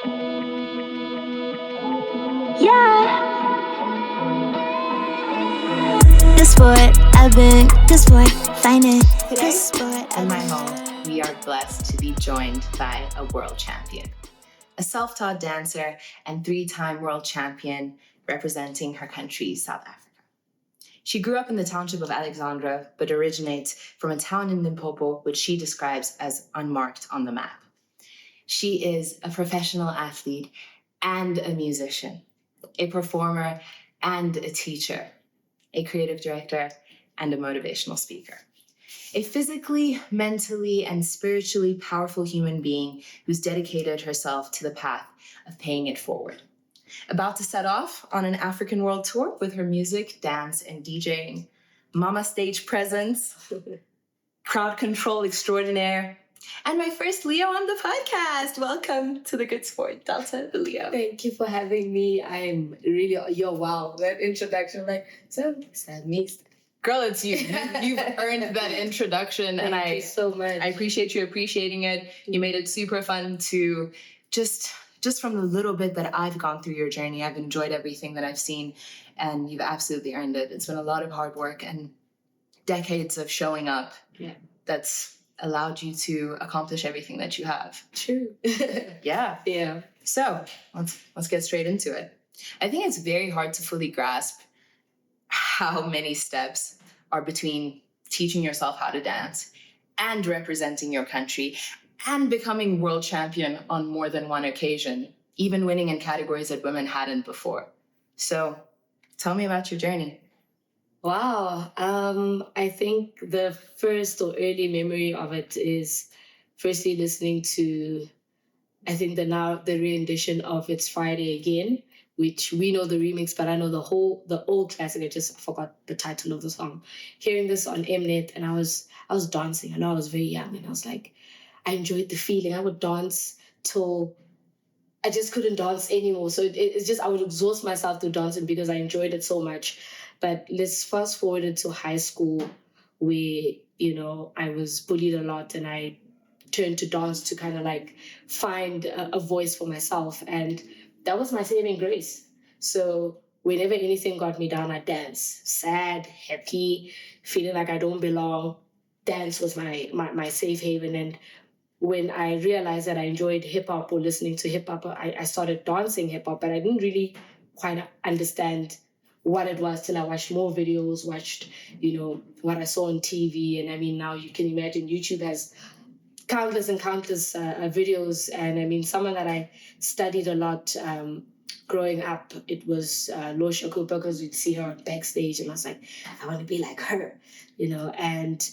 Yeah. This sport, I've been this sport, find it. This sport, In my home, we are blessed to be joined by a world champion, a self-taught dancer and three-time world champion representing her country, South Africa. She grew up in the Township of Alexandra, but originates from a town in Limpopo, which she describes as unmarked on the map. She is a professional athlete and a musician, a performer and a teacher, a creative director and a motivational speaker. A physically, mentally, and spiritually powerful human being who's dedicated herself to the path of paying it forward. About to set off on an African world tour with her music, dance, and DJing, mama stage presence, crowd control extraordinaire, and my first Leo on the podcast. Welcome to the Good Sport, Delta the Leo. Thank you for having me. I'm really, wow, that introduction, so is that me? Girl, it's you. You've earned that introduction, and Thank you so much. I appreciate you appreciating it. You made it super fun to just from the little bit that I've gone through your journey. I've enjoyed everything that I've seen, and you've absolutely earned it. It's been a lot of hard work and decades of showing up that's allowed you to accomplish everything that you have. True. Yeah. Yeah. So let's get straight into it. I think it's very hard to fully grasp how many steps are between teaching yourself how to dance and representing your country and becoming world champion on more than one occasion, even winning in categories that women hadn't before. So tell me about your journey. Wow. I think the first or early memory of it is firstly listening to, I think the rendition of It's Friday Again, which we know the remix, but I know the old classic. I just forgot the title of the song. Hearing this on Mnet, and I was dancing. I know I was very young, and I was like, I enjoyed the feeling. I would dance till I just couldn't dance anymore. So it's just I would exhaust myself through dancing because I enjoyed it so much. But let's fast forward into high school, where I was bullied a lot, and I turned to dance to kind of find a voice for myself, and that was my saving grace. So whenever anything got me down, I dance. Sad, happy, feeling like I don't belong. Dance was my safe haven. And when I realized that I enjoyed hip-hop or listening to hip-hop, I started dancing hip-hop, but I didn't really quite understand what it was till I watched more videos, watched, what I saw on TV. And I mean, now you can imagine YouTube has countless and countless videos. And I mean, someone that I studied a lot growing up, it was Losha Cooper, because we'd see her backstage and I was like, I want to be like her, and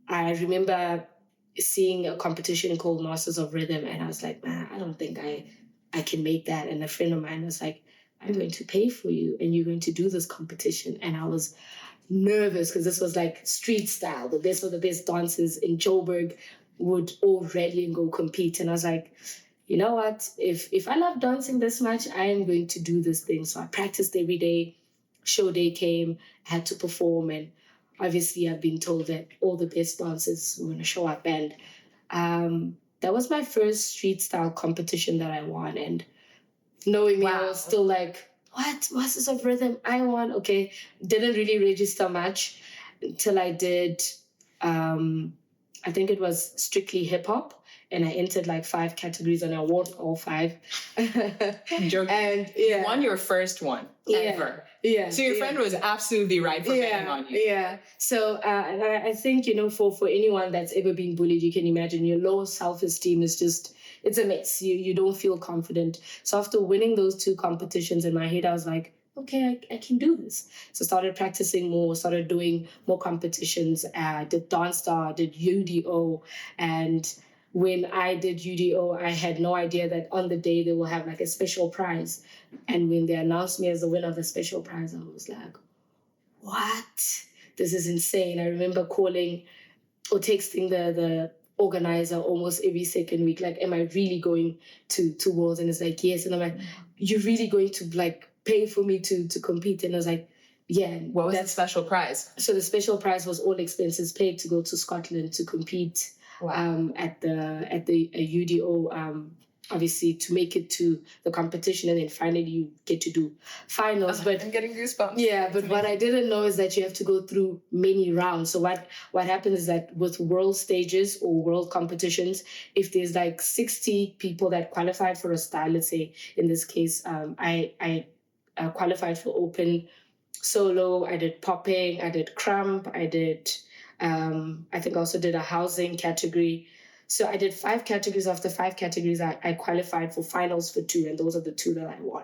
I remember seeing a competition called Masters of Rhythm, and I was like, man, I don't think I can make that. And a friend of mine was like, I'm going to pay for you and you're going to do this competition. And I was nervous because this was like street style. The best of the best dancers in Joburg would all rally and go compete. And I was like, you know what? If I love dancing this much, I am going to do this thing. So I practiced every day. Show day came, I had to perform. And obviously I've been told that all the best dancers were going to show up. And that was my first street style competition that I won. And knowing me, I was still like, what? Masters of Rhythm? I won. Okay. Didn't really register much until I did, I think it was strictly hip hop. And I entered 5 categories and I won all 5. And you won your first one ever. Yeah. So your friend was absolutely right for betting on you. Yeah. So and I think, for anyone that's ever been bullied, you can imagine your low self-esteem is just, it's a mess. You don't feel confident. So after winning those 2 competitions in my head, I was like, okay, I can do this. So started practicing more, started doing more competitions. Did Dance Star, did UDO. And when I did UDO, I had no idea that on the day they will have a special prize. And when they announced me as the winner of the special prize, I was like, what? This is insane. I remember calling or texting the organizer almost every second week, am I really going to Worlds? And it's like, yes. And I'm like, you're really going to pay for me to compete? And I was like, yeah. What was the special prize? So the special prize was all expenses paid to go to Scotland to compete. Wow. At the UDO obviously to make it to the competition, and then finally you get to do finals. But I'm getting goosebumps. Yeah, but what I didn't know is that you have to go through many rounds. So what happens is that with world stages or world competitions, if there's like 60 people that qualified for a style, let's say in this case, I qualified for open solo, I did popping, I did crump, I did, I think I also did a housing category. So I did 5 categories. After 5 categories, I qualified for finals for 2, and those are the 2 that I won.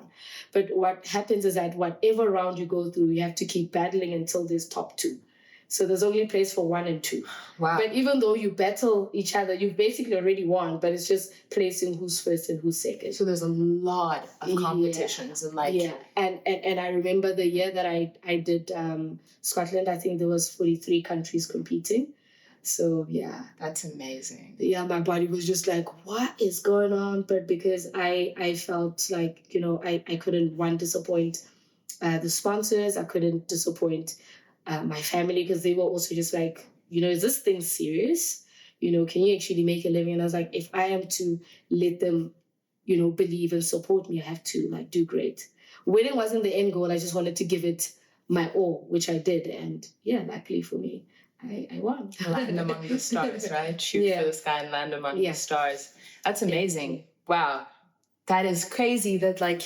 But what happens is that whatever round you go through, you have to keep battling until there's top 2. So there's only place for 1 and 2. Wow. But even though you battle each other, you've basically already won, but it's just placing who's first and who's second. So there's a lot of competitions and like... Yeah, and I remember the year that I did Scotland, I think there was 43 countries competing. So yeah. That's amazing. Yeah, my body was just like, what is going on? But because I felt like, I couldn't, one, disappoint the sponsors. I couldn't disappoint my family, because they were also just like, is this thing serious? Can you actually make a living? And I was like, if I am to let them, believe and support me, I have to like do great. Winning wasn't the end goal. I just wanted to give it my all, which I did. And yeah, luckily for me, I won. Land among the stars, right? Shoot for the sky and land among the stars. That's amazing. Yeah. Wow. That is crazy that like,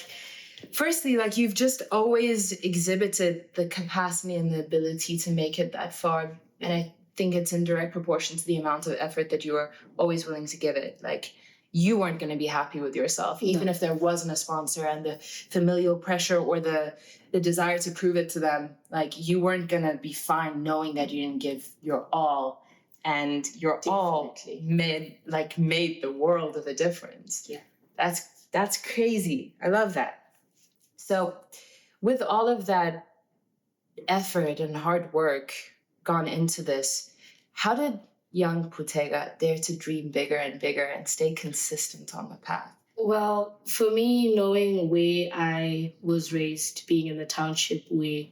firstly, like you've just always exhibited the capacity and the ability to make it that far. And I think it's in direct proportion to the amount of effort that you are always willing to give it. Like you weren't going to be happy with yourself, even if there wasn't a sponsor, and the familial pressure or the desire to prove it to them. Like you weren't going to be fine knowing that you didn't give your all, and your all made the world of a difference. Yeah. That's crazy. I love that. So with all of that effort and hard work gone into this, how did young Putega dare to dream bigger and bigger and stay consistent on the path? Well, for me, knowing where I was raised, being in the township where,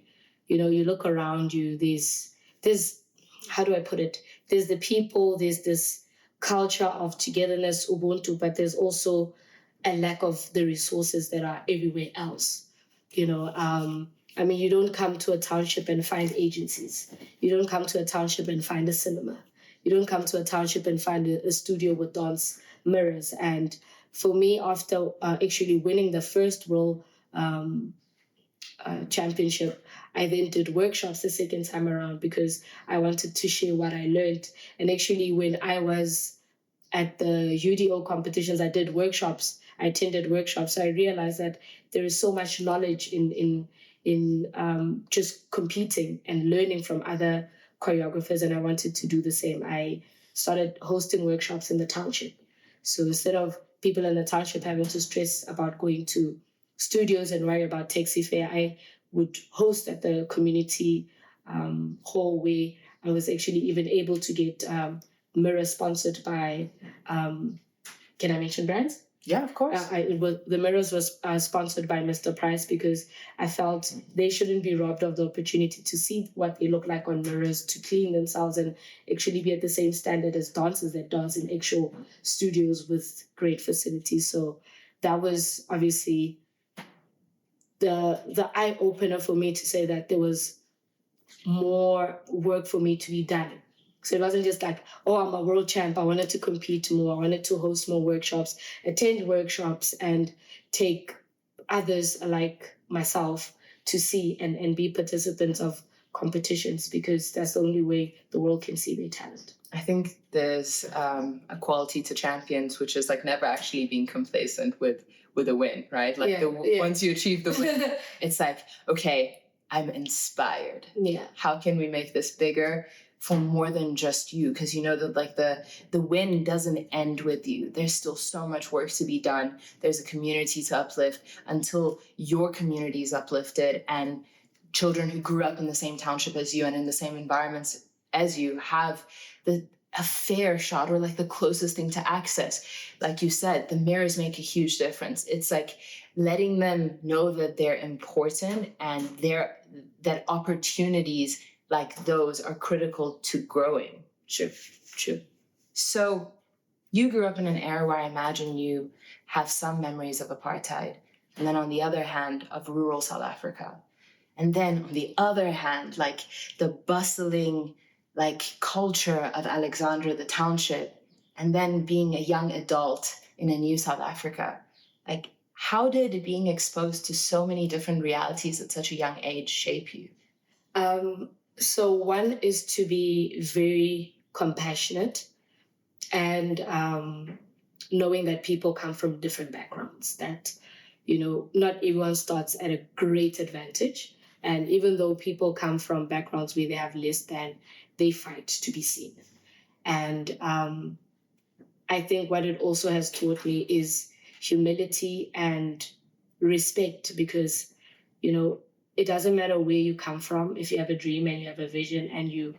you look around you, there's, how do I put it? There's the people, there's this culture of togetherness, Ubuntu, but there's also a lack of the resources that are everywhere else. You don't come to a township and find agencies. You don't come to a township and find a cinema. You don't come to a township and find a studio with dance mirrors. And for me, after actually winning the first world championship, I then did workshops the second time around because I wanted to share what I learned. And actually, when I was at the UDO competitions, I did workshops. I attended workshops. So I realized that there is so much knowledge in just competing and learning from other choreographers, and I wanted to do the same. I started hosting workshops in the township. So instead of people in the township having to stress about going to studios and worry about taxi fare, I would host at the community hall, where I was actually even able to get mirrors sponsored by, can I mention brands? Yeah, of course. The mirrors was sponsored by Mr. Price, because I felt they shouldn't be robbed of the opportunity to see what they look like on mirrors, to clean themselves and actually be at the same standard as dancers that dance in actual studios with great facilities. So that was obviously the eye-opener for me to say that there was more work for me to be done. So it wasn't just like, oh, I'm a world champ. I wanted to compete more. I wanted to host more workshops, attend workshops, and take others like myself to see and be participants of competitions, because that's the only way the world can see their talent. I think there's a quality to champions, which is like never actually being complacent with a win, right? Like once you achieve the win, it's like, okay, I'm inspired. Yeah. How can we make this bigger for more than just you? Because you know that like the win doesn't end with you. There's still so much work to be done. There's a community to uplift until your community is uplifted, and children who grew up in the same township as you and in the same environments as you have a fair shot, or like the closest thing to access. Like you said, the mirrors make a huge difference. It's like letting them know that they're important and that opportunities like those are critical to growing. Sure. So you grew up in an era where I imagine you have some memories of apartheid, and then on the other hand, of rural South Africa. And then on the other hand, like the bustling like culture of Alexandra, the township, and then being a young adult in a new South Africa. Like, how did being exposed to so many different realities at such a young age shape you? So one is to be very compassionate and knowing that people come from different backgrounds, that, not everyone starts at a great advantage. And even though people come from backgrounds where they have less than, they fight to be seen. And I think what it also has taught me is humility and respect, because, it doesn't matter where you come from. If you have a dream and you have a vision and you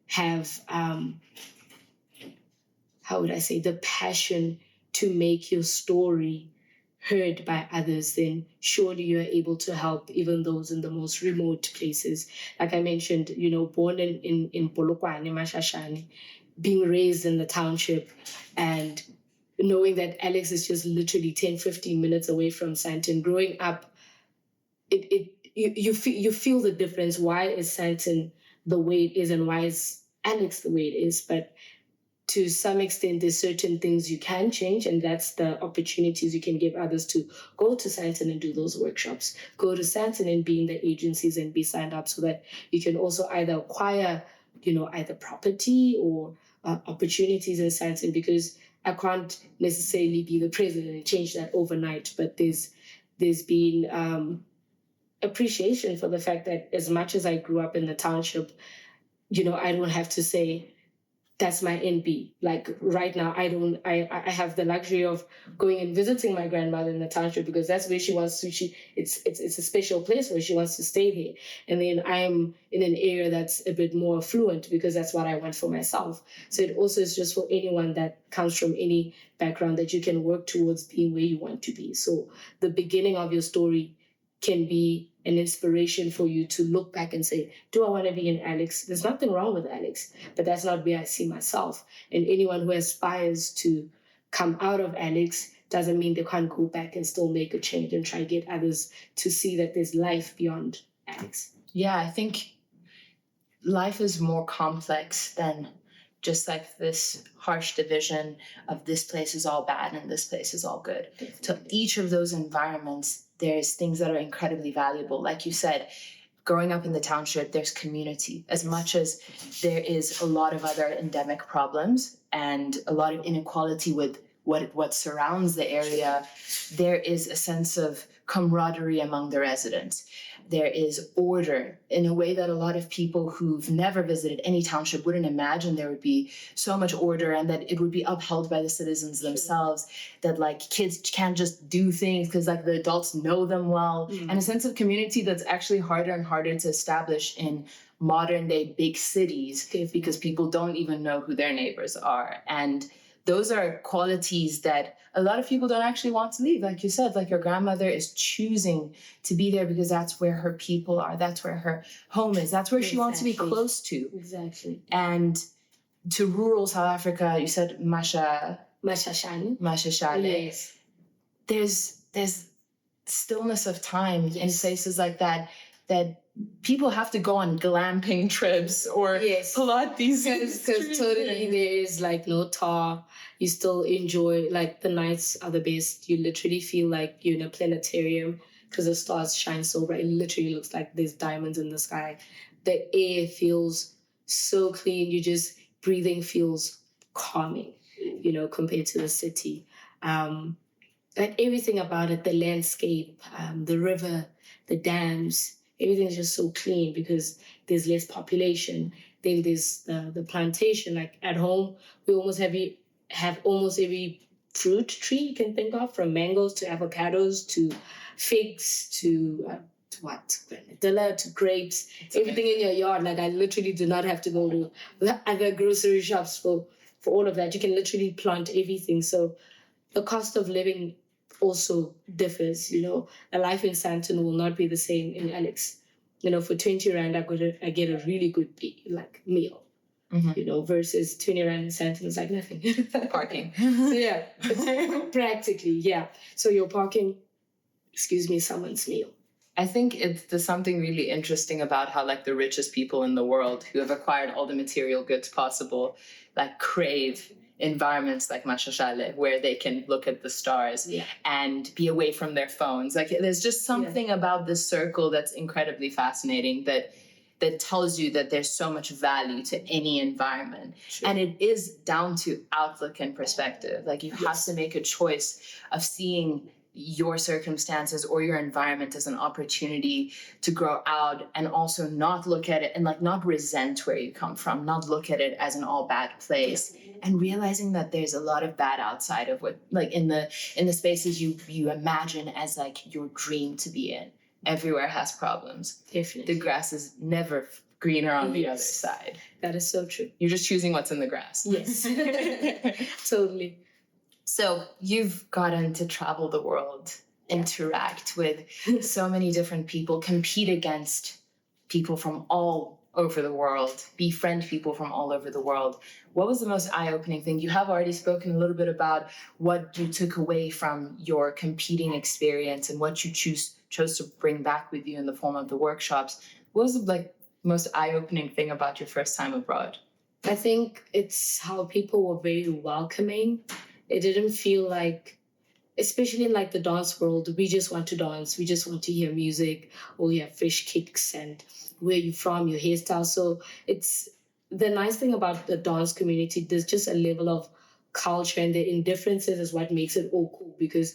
have, how would I say, the passion to make your story heard by others, then surely you are able to help even those in the most remote places. Like I mentioned, born in Polokwane, Mashashane, being raised in the township, and knowing that Alex is just literally 10, 15 minutes away from Sandton. Growing up, you feel the difference. Why is Sandton the way it is, and why is Alex the way it is? But to some extent, there's certain things you can change, and that's the opportunities you can give others to go to Sandton and do those workshops, go to Sandton and be in the agencies and be signed up, so that you can also either acquire, either property or opportunities in Sandton, because I can't necessarily be the president and change that overnight, but there's been appreciation for the fact that as much as I grew up in the township, I don't have to say, that's my NB. Like right now, I have the luxury of going and visiting my grandmother in the township, because that's where she wants to, it's a special place where she wants to stay here. And then I'm in an area that's a bit more affluent, because that's what I want for myself. So it also is just for anyone that comes from any background, that you can work towards being where you want to be. So the beginning of your story can be an inspiration for you to look back and say, do I want to be in Alex? There's nothing wrong with Alex, but that's not where I see myself. And anyone who aspires to come out of Alex doesn't mean they can't go back and still make a change and try to get others to see that there's life beyond Alex. Yeah, I think life is more complex than just like this harsh division of this place is all bad and this place is all good. To each of those environments, there's things that are incredibly valuable. Like you said, growing up in the township, there's community. As much as there is a lot of other endemic problems and a lot of inequality with what surrounds the area, there is a sense of camaraderie among the residents. There is order in a way that a lot of people who've never visited any township wouldn't imagine there would be so much order, and that it would be upheld by the citizens themselves, that like kids can't just do things because like the adults know them well, and a sense of community that's actually harder and harder to establish in modern day big cities, because people don't even know who their neighbors are. And those are qualities that a lot of people don't actually want to leave. Like you said, like your grandmother is choosing to be there because that's where her people are. That's where her home is. That's where she wants to be close to. Exactly. And to rural South Africa, you said Mashashane. Yes. There's stillness of time in places like that people have to go on glamping trips or pull out these. Because totally there is like no tar. You still enjoy, like the nights are the best. You literally feel like you're in a planetarium because the stars shine so bright. It literally looks like there's diamonds in the sky. The air feels so clean. You just, breathing feels calming, compared to the city. Like everything about it, the landscape, the river, the dams, everything's just so clean because there's less population. Then there's the plantation. Like at home, we almost have almost every fruit tree you can think of, from mangoes to avocados to figs to granadilla to grapes. Everything in your yard. Like I literally do not have to go to the other grocery shops for all of that. You can literally plant everything. So the cost of living also differs, A life in Sandton will not be the same in Alex. For 20 Rand, I get a really good meal. versus 20 rand in Sandton is like nothing. Parking. Yeah, practically, yeah. So you're parking, someone's meal. I think there's something really interesting about how like the richest people in the world who have acquired all the material goods possible, like crave environments like Mashashale where they can look at the stars and be away from their phones. Like there's just something about this circle that's incredibly fascinating that tells you that there's so much value to any environment. Sure. And it is down to outlook and perspective. Like you have to make a choice of seeing your circumstances or your environment as an opportunity to grow out, and also not look at it and like not resent where you come from, not look at it as an all bad place, and realizing that there's a lot of bad outside of what, like in the spaces you imagine as like your dream to be in. Everywhere has problems. Definitely. The grass is never greener on the other side. That is so true. You're just choosing what's in the grass. Yes. Totally. So you've gotten to travel the world, interact with so many different people, compete against people from all over the world, befriend people from all over the world. What was the most eye-opening thing? You have already spoken a little bit about what you took away from your competing experience and what you chose to bring back with you in the form of the workshops. What was the like most eye-opening thing about your first time abroad? I think it's how people were very welcoming. It didn't feel like, especially in like the dance world, we just want to dance. We just want to hear music, or you have fresh kicks and where you from, your hairstyle. So it's the nice thing about the dance community. There's just a level of culture, and the indifferences is what makes it all cool, because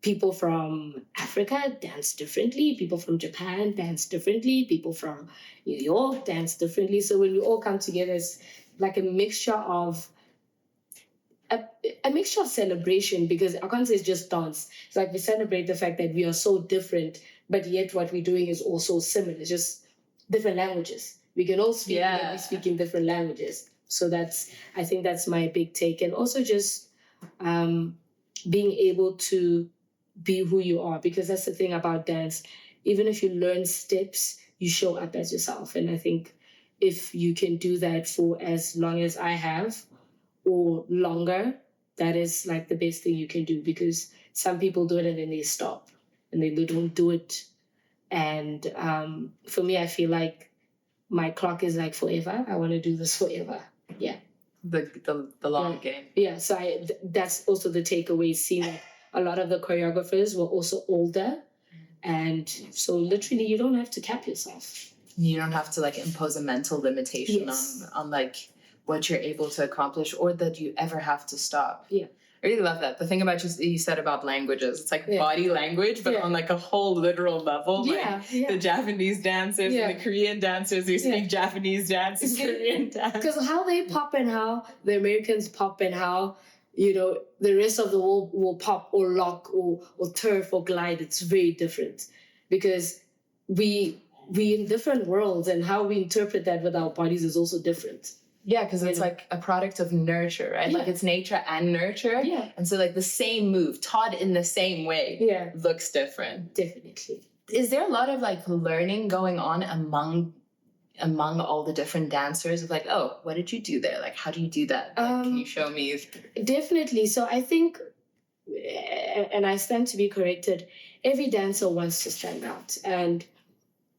people from Africa dance differently. People from Japan dance differently. People from New York dance differently. So when we all come together, it's like a mixture of celebration, because I can't say it's just dance. It's like we celebrate the fact that we are so different, but yet what we're doing is also similar. It's just different languages. We can all speak, but we speak in different languages. So I think that's my big take. And also just being able to be who you are, because that's the thing about dance. Even if you learn steps, you show up as yourself. And I think if you can do that for as long as I have, or longer, that is like the best thing you can do, because some people do it and then they stop and they don't do it. And for me, I feel like my clock is like forever. I want to do this forever. Yeah. The long game. Yeah. So that's also the takeaway, seeing that a lot of the choreographers were also older. And so literally you don't have to cap yourself. You don't have to like impose a mental limitation on like what you're able to accomplish, or that you ever have to stop. Yeah. I really love that. The thing about you said about languages, it's like body language, but on like a whole literal level. Like the Japanese dancers and the Korean dancers who speak Japanese dance and Korean dance. Because how they pop and how the Americans pop and how, the rest of the world will pop or lock or turf or glide, it's very different. Because we in different worlds, and how we interpret that with our bodies is also different. Yeah, because it's like a product of nurture, right? Yeah. Like it's nature and nurture. Yeah. And so like the same move taught in the same way looks different. Definitely. Is there a lot of like learning going on among all the different dancers of like, oh, what did you do there? Like, how do you do that? Like, can you show me? Definitely. So I think, and I stand to be corrected, every dancer wants to stand out. And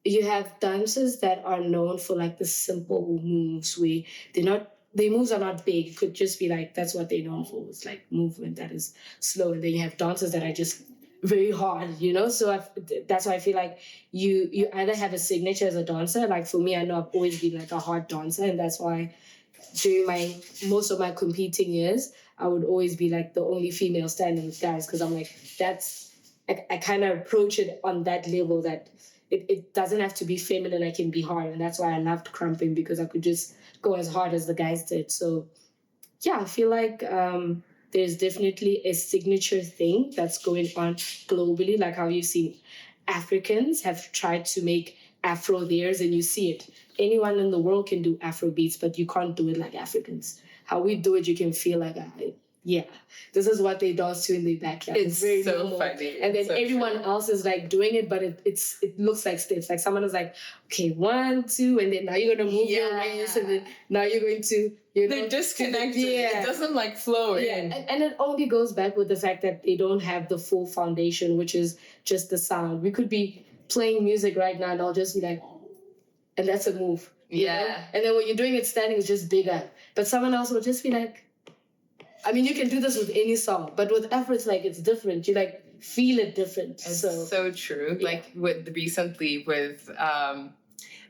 you have dancers that are known for like the simple moves where their moves are not big. It could just be like, that's what they're known for. It's like movement that is slow. And then you have dancers that are just very hard, So that's why I feel like you either have a signature as a dancer. Like for me, I know I've always been like a hard dancer. And that's why during most of my competing years, I would always be like the only female standing with guys. Because I'm like, I kind of approach it on that level that it doesn't have to be feminine, I can be hard. And that's why I loved crumping, because I could just go as hard as the guys did. So yeah, I feel like there's definitely a signature thing that's going on globally, like how you've seen Africans have tried to make Afro theirs, and you see it. Anyone in the world can do Afro beats, but you can't do it like Africans. How we do it, you can feel like yeah, this is what they dance to in the backyard. It's very so normal. funny. And then It's so everyone true. else is like doing it, but it looks like steps. Like someone is like, okay, 1, 2, and then now you're gonna move your waist, and then now you're going to, They're disconnected. Yeah. It doesn't like flow in. And it only goes back with the fact that they don't have the full foundation, which is just the sound. We could be playing music right now, and I'll just be like, and that's a move. you know? And then when you're doing it standing, it's just bigger. But someone else will just be like, I mean, you can do this with any song, but with Afro, it's like, it's different. You like feel it different. It's so true. Yeah. Like recently with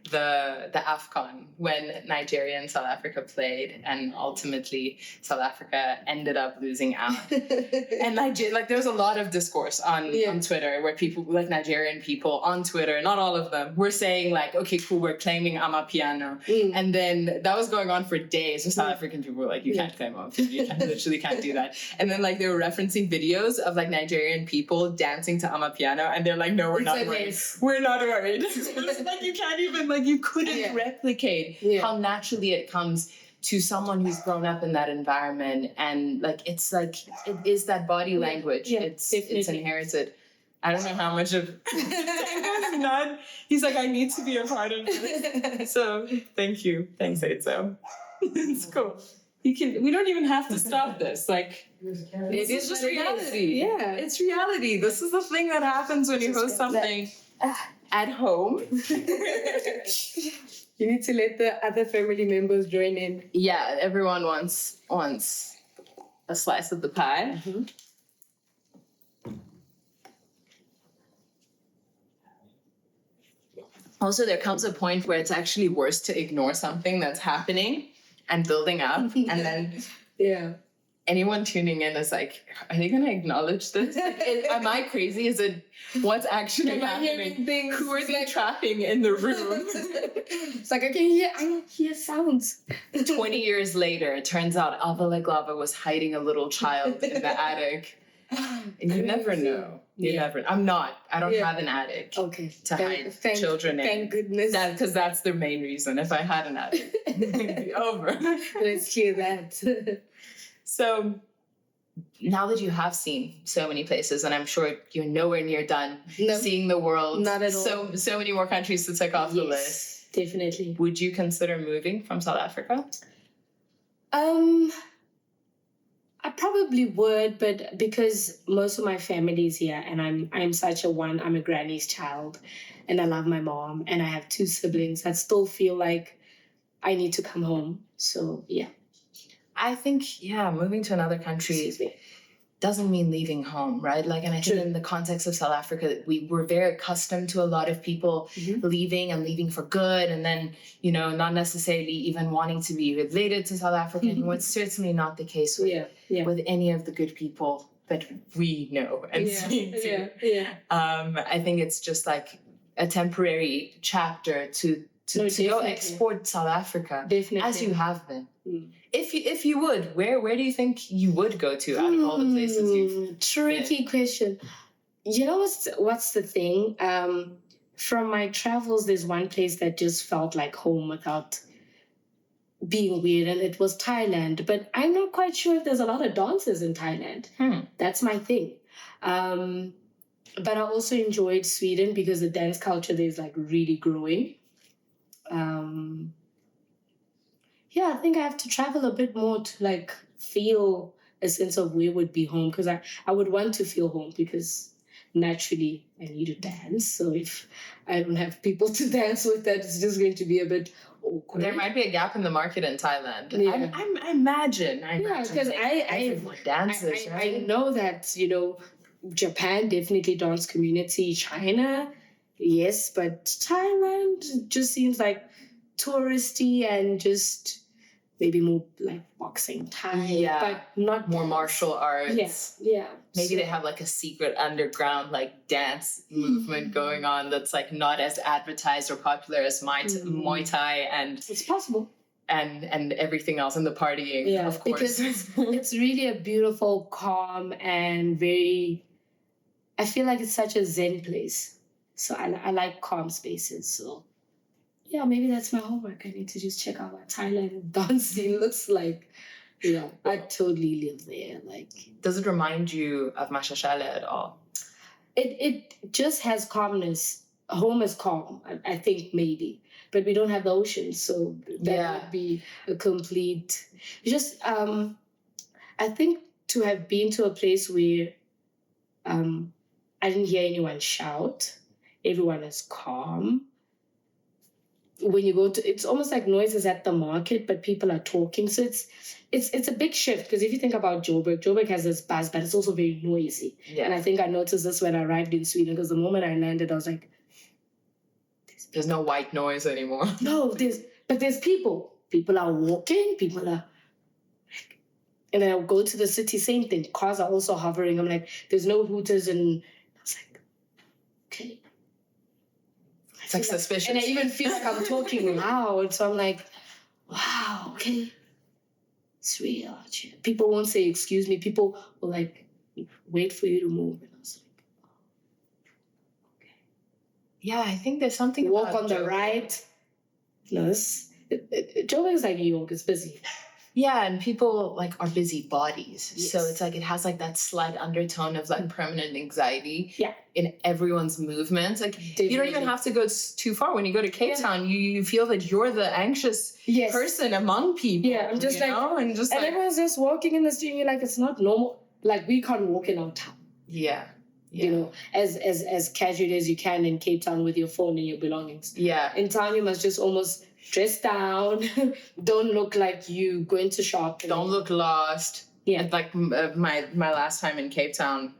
the AFCON, when Nigeria and South Africa played, and ultimately South Africa ended up losing out. And Nigeria, like, there's a lot of discourse on Twitter where people, like Nigerian people on Twitter, not all of them, were saying like, okay, cool, we're claiming Amapiano. And then that was going on for days. So South African people were like, you can't claim Amapiano. You literally can't do that. And then like they were referencing videos of like Nigerian people dancing to Amapiano, and they're like, no, we're not worried. We're not worried. It's like you can't even, like, you couldn't replicate how naturally it comes to someone who's grown up in that environment. And like, it's like, it is that body language. It's inherited. I don't know how much of Tango's not. He's like, I need to be a part of this. So thank you. Thanks, Eitzo. It's cool. We don't even have to stop this. Like, it is just reality. Yeah. It's reality. This is the thing that happens when you host something at home. You need to let the other family members join in. Yeah, everyone wants a slice of the pie. Also, there comes a point where it's actually worse to ignore something that's happening and building up, and then anyone tuning in is like, are they going to acknowledge this? Like, am I crazy? Is it what's actually happening? Who are they trapping in the room? It's like, I hear sounds. 20 years later, it turns out Alva Glava was hiding a little child in the attic. And you never know. You never. I don't have an attic to hide children in. Thank goodness. Because that's the main reason. If I had an attic, it'd be over. Let's clear that. So now that you have seen so many places, and I'm sure you're nowhere near done seeing the world. Not at all. So many more countries to tick off the list. Definitely. Would you consider moving from South Africa? I probably would, but because most of my family is here, and I'm a granny's child, and I love my mom, and I have 2 siblings, I still feel like I need to come home. So yeah. I think, moving to another country doesn't mean leaving home, right? Like, and I think in the context of South Africa, we were very accustomed to a lot of people leaving for good, and then, not necessarily even wanting to be related to South Africa anymore. It's certainly not the case with any of the good people that we know and speak to. I think it's just like a temporary chapter to go export South Africa, as you have been. If you would, where do you think you would go to out of all the places you've tricky been? Question. You know what's the thing? From my travels, there's one place that just felt like home without being weird, and it was Thailand. But I'm not quite sure if there's a lot of dancers in Thailand. That's my thing. But I also enjoyed Sweden because the dance culture there is like really growing. I think I have to travel a bit more to like feel a sense of where would be home, because I would want to feel home, because naturally I need to dance. So if I don't have people to dance with, that it's just going to be a bit awkward. There might be a gap in the market in Thailand. I imagine. Because everyone dances. I know that, Japan, definitely dance community. China, yes, but Thailand just seems like touristy and just maybe more like boxing but not more martial arts. Maybe they have like a secret underground like dance movement going on that's like not as advertised or popular as Muay Thai, and it's possible, and everything else, and the partying, of course, because it's really a beautiful, calm, and very, I feel like it's such a zen place. So I like calm spaces. So maybe that's my homework. I need to just check out what Thailand dance scene looks like. Yeah, I totally live there. Like, Does it remind you of Mashashale at all? it just has calmness. Home is calm, I think, maybe. But we don't have the ocean, so that would be a complete... Just, I think to have been to a place where I didn't hear anyone shout, everyone is calm. When you go to, it's almost like noises at the market, but people are talking. So it's a big shift, because if you think about Joburg has this buzz, but it's also very noisy. Yeah. And I think I noticed this when I arrived in Sweden, because the moment I landed, I was like, there's no white noise anymore. No, there's people. People are walking, people are... And then I'll go to the city, same thing. Cars are also hovering. I'm like, there's no hooters, and I was like, okay. It's like suspicious. And I even feel like I'm talking loud. So I'm like, wow, okay. It's real. People won't say excuse me. People will like wait for you to move. And I was like, oh, okay. Yeah, I think there's something Walk about on the right. No, Joburg is like New York. It's busy. Yeah, and people like are busy bodies. Yes. So it's like it has like that slight undertone of like permanent anxiety in everyone's movements. Like you don't even have to go too far. When you go to Cape Town, you feel that you're the anxious person among people. Yeah, I'm just like, and everyone's just walking in the street, and you're like, it's not normal. Like, we can't walk in our town. Yeah. You know, as casual as you can in Cape Town with your phone and your belongings. Yeah. In town, you must just almost dress down. Don't look like you going to shop. Don't look lost. Yeah. And like my last time in Cape Town,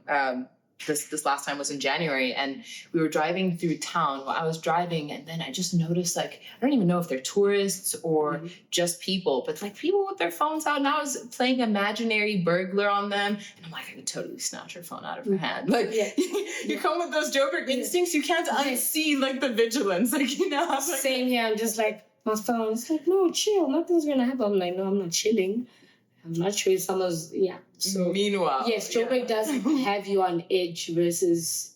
this last time was in January, and we were driving through town. Well, I was driving, and then I just noticed, like, I don't even know if they're tourists or just people, but like people with their phones out, and I was playing imaginary burglar on them, and I'm like, I could totally snatch her phone out of her hand. Like, you come with those Joburg instincts, you can't unsee like the vigilance, like, you know. Like, same here. I'm just like, my phone. It's like, no, chill. Nothing's gonna happen. I'm like, no, I'm not chilling. I'm not sure if someone's, So meanwhile, yes, Joburg does have you on edge versus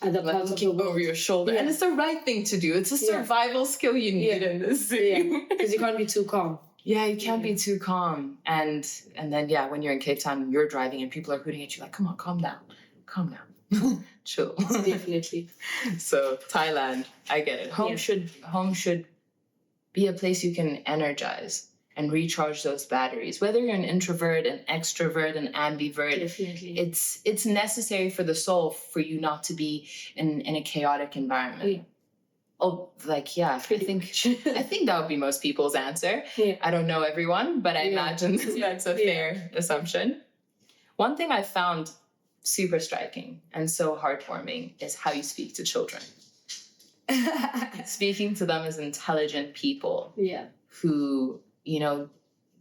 other parts of the world. Over your shoulder. And it's the right thing to do. It's a survival skill you need in this city. Yeah, because you can't be too calm. Yeah, you can't be too calm. And then, when you're in Cape Town, you're driving and people are hooting at you like, come on, calm down. Calm down. Chill. Definitely. So Thailand, I get it. Home should be a place you can energize and recharge those batteries. Whether you're an introvert, an extrovert, an ambivert, definitely, it's necessary for the soul for you not to be in a chaotic environment. Yeah. Oh, like, I think that would be most people's answer. Yeah. I don't know everyone, but I imagine that's a fair assumption. One thing I found super striking and so heartwarming is how you speak to children. Speaking to them as intelligent people who,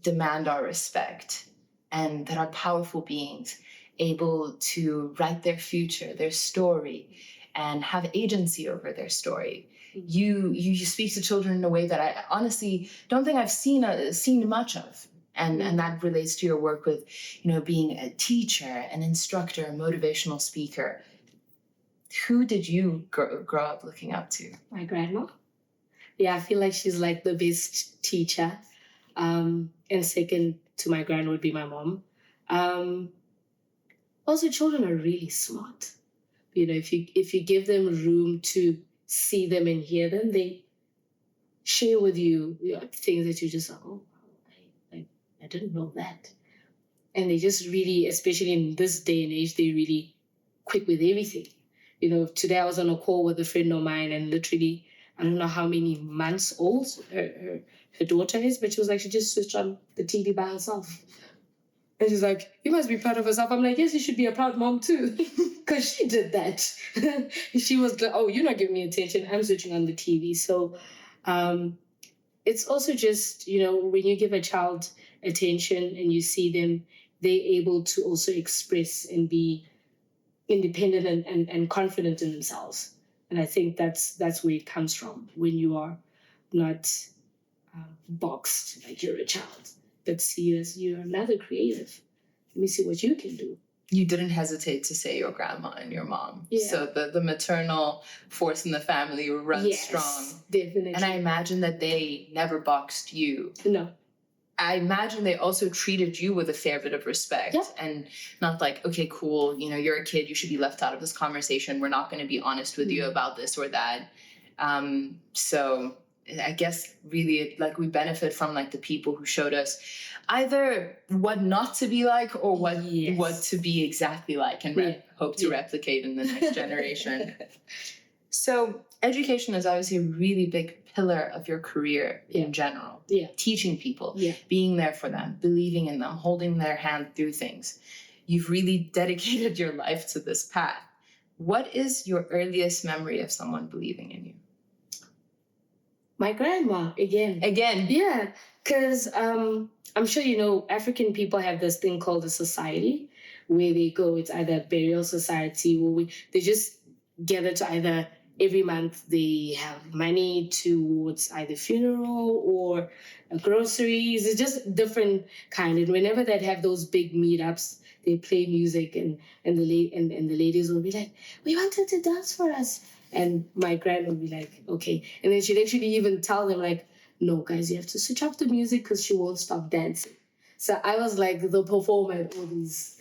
demand our respect, and that are powerful beings able to write their future, their story, and have agency over their story. You speak to children in a way that I honestly don't think I've seen much of. And that relates to your work with, being a teacher, an instructor, a motivational speaker. Who did you grow up looking up to? My grandma. Yeah, I feel like she's like the best teacher. And second to my grandma would be my mom. Also, children are really smart. If you give them room to see them and hear them, they share with you, things that you just like, oh, I didn't know that. And they just really, especially in this day and age, they're really quick with everything. Today I was on a call with a friend of mine, and literally, I don't know how many months old her daughter is, but she was like, she just switched on the TV by herself. And she's like, you must be proud of herself. I'm like, yes, you should be a proud mom too, because she did that. She was like, oh, you're not giving me attention. I'm switching on the TV. So it's also just, when you give a child attention and you see them, they're able to also express and be independent and confident in themselves. And I think that's where it comes from, when you are not boxed like you're a child, but see as you're another creative. Let me see what you can do. You didn't hesitate to say your grandma and your mom. Yeah. So the maternal force in the family runs strong. Definitely. And I imagine that they never boxed you. No. I imagine they also treated you with a fair bit of respect and not like, okay, cool, you're a kid, you should be left out of this conversation. We're not going to be honest with you about this or that. So I guess really like we benefit from like the people who showed us either what not to be like or what to be exactly like and hope to replicate in the next generation. So education is obviously a really big pillar of your career in general. Teaching people, being there for them, believing in them, holding their hand through things. You've really dedicated your life to this path. What is your earliest memory of someone believing in you? My grandma, again. Yeah, because I'm sure African people have this thing called a society where they go. It's either a burial society or they just gather to either every month they have money towards either funeral or groceries. It's just different kind. And whenever they'd have those big meetups, they play music and the ladies will be like, we wanted to dance for us. And my grandma would be like, okay. And then she'd actually even tell them like, no, guys, you have to switch up the music because she won't stop dancing. So I was like the performer at all these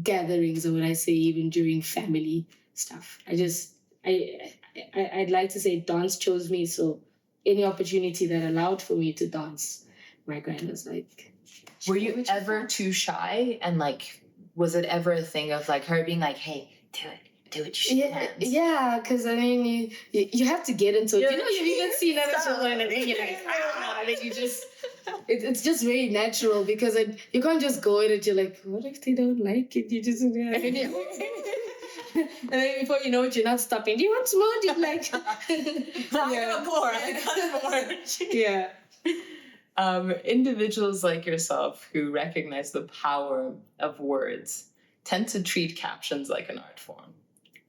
gatherings, or when I say even during family stuff. I'd like to say dance chose me. So any opportunity that allowed for me to dance, my grandma's like. Were you ever too shy? And like, was it ever a thing of like her being like, hey, do it, you should dance? Yeah, because I mean, you have to get into it. You've even seen other children and then you're like, and then you just, it's just very natural because you can't just go in and you're like, what if they don't like it? You just, and then before you know it, you're not stopping. Do you want some more? You're like, I got more. Yeah. Individuals like yourself who recognize the power of words tend to treat captions like an art form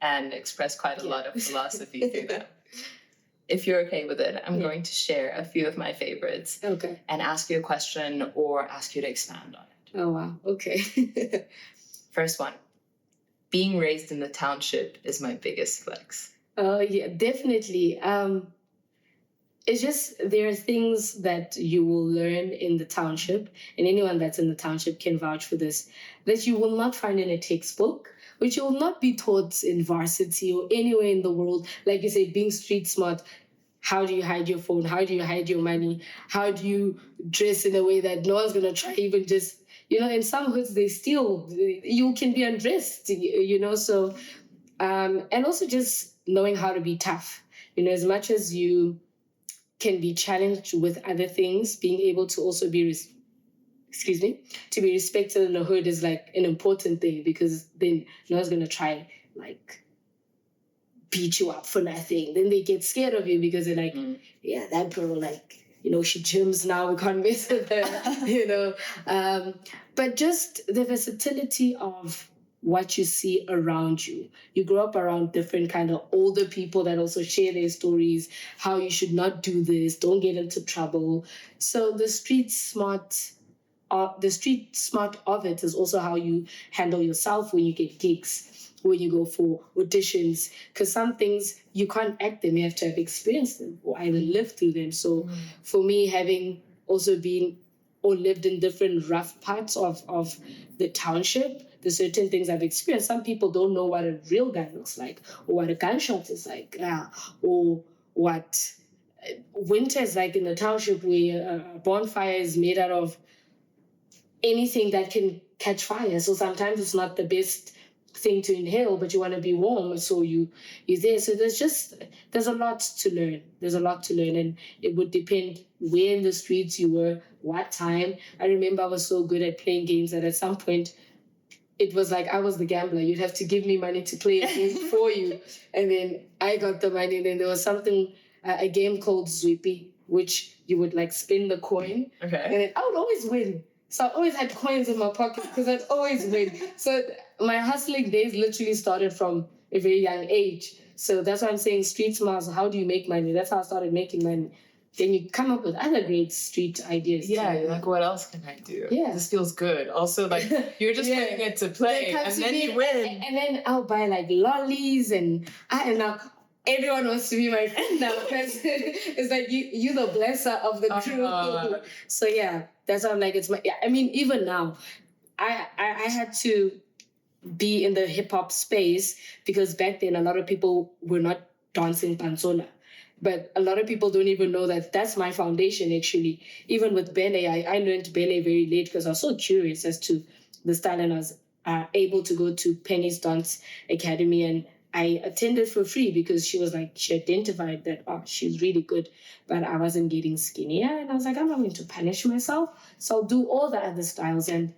and express quite a lot of philosophy through them. If you're okay with it, I'm going to share a few of my favorites and ask you a question or ask you to expand on it. Oh, wow. Okay. First one. Being raised in the township is my biggest flex. Oh, yeah, definitely. It's just there are things that you will learn in the township, and anyone that's in the township can vouch for this, that you will not find in a textbook, which you will not be taught in varsity or anywhere in the world. Like you say, being street smart. How do you hide your phone? How do you hide your money? How do you dress in a way that no one's going to try even just... in some hoods, you can be undressed, so, and also just knowing how to be tough, as much as you can be challenged with other things, being able to also be, to be respected in the hood is like an important thing, because then no one's going to try like beat you up for nothing. Then they get scared of you because they're like, yeah, that girl, like, she gyms now, we can't mess with her, But just the versatility of what you see around you. You grow up around different kind of older people that also share their stories, how you should not do this, don't get into trouble. So the street smart of it is also how you handle yourself when you get gigs, when you go for auditions, because some things you can't act them, you have to have experienced them or either lived through them. So for me, having also been or lived in different rough parts of the township, there's certain things I've experienced. Some people don't know what a real guy looks like, or what a gunshot is like, or what winter is like in the township, where a bonfire is made out of anything that can catch fire. So sometimes it's not the best thing to inhale, but you want to be warm, so you're there. So there's a lot to learn. And it would depend where in the streets you were, what time. I remember I was so good at playing games that at some point it was like I was the gambler. You'd have to give me money to play a game for you, and then I got the money. And then there was something, a game called Zwippy, which you would like spin the coin, and then I would always win. So I always had coins in my pocket because I'd always win. So my hustling days literally started from a very young age. So that's why I'm saying street smarts. How do you make money? That's how I started making money. Then you come up with other great street ideas. Yeah, you're like, what else can I do? Yeah. This feels good. Also, like, you're just playing it to play, and then you win. And then I'll buy like lollies and everyone wants to be my friend now because it's like you're the blesser of the crew. So yeah, that's why I'm like, it's my, yeah, I mean, even now, I had to be in the hip hop space because back then a lot of people were not dancing panzola. But a lot of people don't even know that that's my foundation, actually. Even with ballet, I learned ballet very late because I was so curious as to the style, and I was able to go to Penny's Dance Academy, and I attended for free because she was like, she identified that, oh, she's really good, but I wasn't getting skinnier. And I was like, I'm not going to punish myself. So I'll do all the other styles. And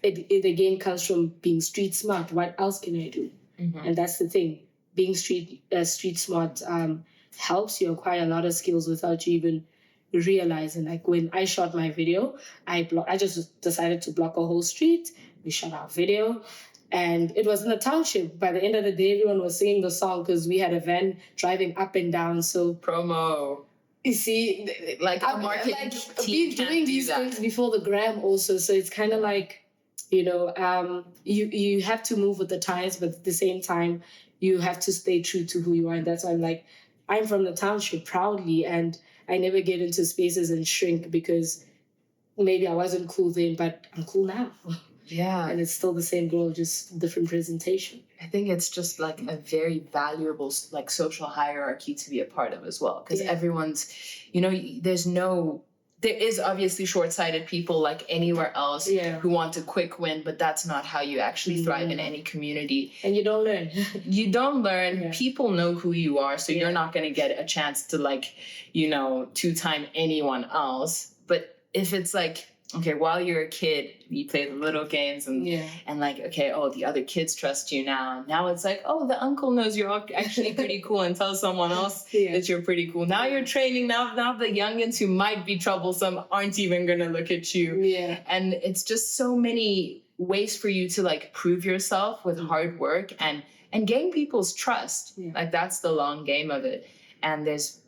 it again comes from being street smart. What else can I do? Mm-hmm. And that's the thing. Being street smart helps you acquire a lot of skills without you even realizing. Like when I shot my video, I just decided to block a whole street. We shot our video, and it was in the township. By the end of the day, everyone was singing the song because we had a van driving up and down. So promo. You see, like a marketing like been doing these things before the gram also. So it's kind of like, you know, you have to move with the times, but at the same time, you have to stay true to who you are. And that's why I'm like, I'm from the township proudly, and I never get into spaces and shrink because maybe I wasn't cool then, but I'm cool now. Yeah. And it's still the same girl, just different presentation. I think it's just like a very valuable like social hierarchy to be a part of as well. Because everyone's, you know, there is obviously short-sighted people like anywhere else who want a quick win, but that's not how you actually thrive in any community. And you don't learn. You don't learn. Yeah. People know who you are, so you're not going to get a chance to like, you know, two-time anyone else. But if it's like, okay, while you're a kid, you play the little games and like, okay, oh, the other kids trust you now. Now it's like, oh, the uncle knows you're actually pretty cool and tell someone else that you're pretty cool. Now you're training. Now the youngins who might be troublesome aren't even going to look at you. Yeah. And it's just so many ways for you to like prove yourself with hard work and gain people's trust. Yeah. Like that's the long game of it. And it's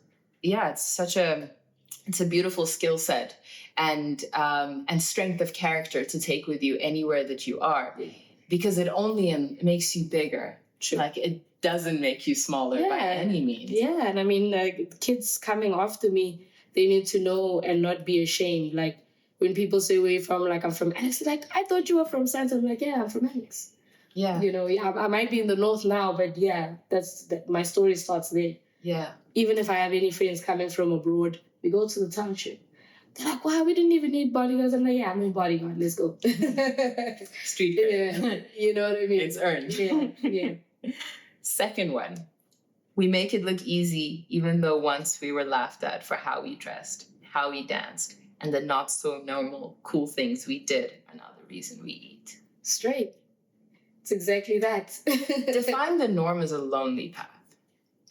a beautiful skill set and strength of character to take with you anywhere that you are, because it only makes you bigger. True. Like it doesn't make you smaller by any means. Yeah, and I mean, like kids coming after me, they need to know and not be ashamed. Like when people say where you from, like I'm from Alex, like I thought you were from Santa. I'm like, yeah, I'm from Alex. Yeah, you know, I might be in the north now, but my story starts there. Yeah, even if I have any friends coming from abroad, we go to the township. They're like, wow, we didn't even need bodyguards. I'm like, yeah, I'm a bodyguard. Let's go. Street fair. Yeah, you know what I mean? It's earned. Yeah. Second one. We make it look easy, even though once we were laughed at for how we dressed, how we danced, and the not so normal cool things we did are now the reason we eat. Straight. It's exactly that. Define the norm as a lonely path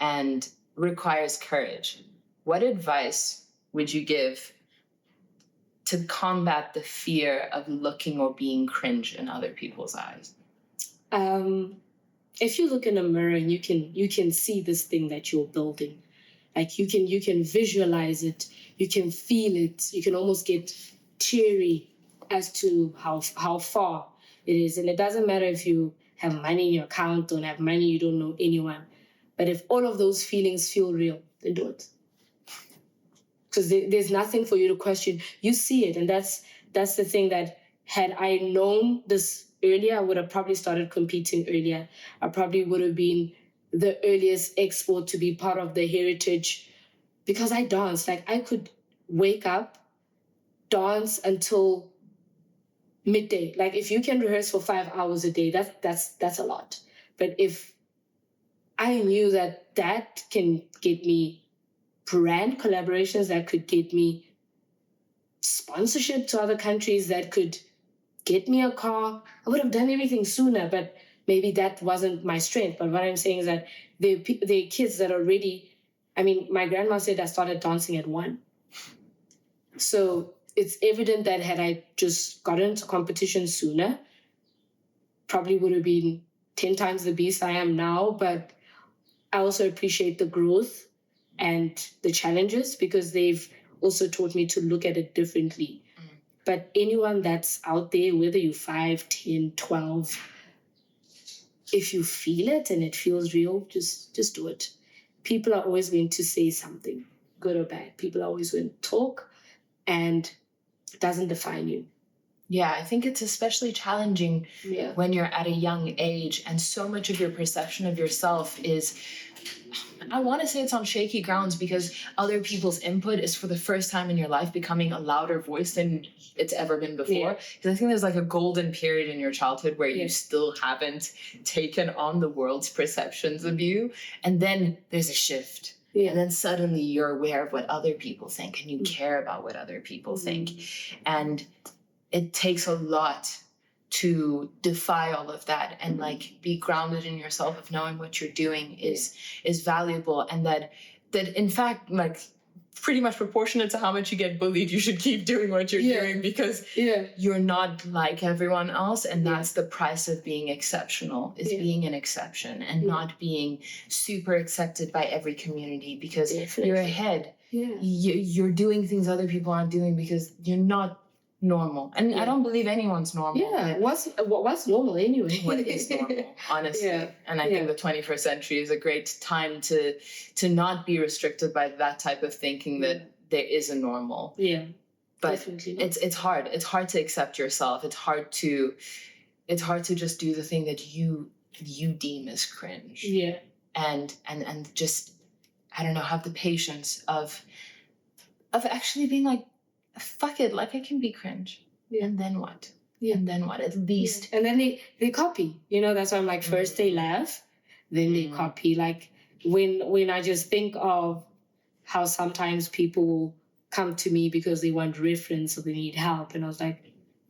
and requires courage. What advice would you give to combat the fear of looking or being cringe in other people's eyes? If you look in a mirror and you can see this thing that you're building, like you can visualize it, you can feel it, you can almost get teary as to how far it is. And it doesn't matter if you have money in your account, don't have money, you don't know anyone. But if all of those feelings feel real, then do it. Because there's nothing for you to question. You see it, and that's the thing that had I known this earlier, I would have probably started competing earlier. I probably would have been the earliest export to be part of the heritage because I danced. Like I could wake up, dance until midday. Like if you can rehearse for 5 hours a day, that's a lot. But if I knew that can get me brand collaborations, that could get me sponsorship to other countries, that could get me a car, I would have done everything sooner, but maybe that wasn't my strength. But what I'm saying is that there are kids that are ready. I mean, my grandma said I started dancing at 1. So it's evident that had I just gotten into competition sooner, probably would have been 10 times the beast I am now. But I also appreciate the growth and the challenges because they've also taught me to look at it differently. But anyone that's out there, whether you're 5, 10, 12, if you feel it and it feels real, just do it. people are always going to say something, good or bad. People are always going to talk, and it doesn't define you. Yeah, I think it's especially challenging Yeah. when you're at a young age and so much of your perception of yourself is, I want to say it's on shaky grounds because other people's input is for the first time in your life becoming a louder voice than it's ever been before. Because I think there's like a golden period in your childhood where you still haven't taken on the world's perceptions of you. And then there's a shift. Yeah. And then suddenly you're aware of what other people think and you care about what other people think. And it takes a lot to defy all of that and like be grounded in yourself of knowing what you're doing is valuable, and that in fact, like, pretty much proportionate to how much you get bullied, you should keep doing what you're doing because you're not like everyone else, and that's the price of being exceptional, is being an exception and not being super accepted by every community because you're ahead. You're doing things other people aren't doing because you're not normal, and I don't believe anyone's normal. What's normal anyway? What is normal, honestly? And I think the 21st century is a great time to not be restricted by that type of thinking that there is a normal. But it's hard. It's hard to accept yourself. It's hard to just do the thing that you deem as cringe. And just, I don't know, have the patience of actually being like, fuck it, like I can be cringe. And then what? And then what? At least. And then they copy. You know, that's why I'm like, first they laugh, then they copy. Like when I just think of how sometimes people come to me because they want reference or they need help. And I was like,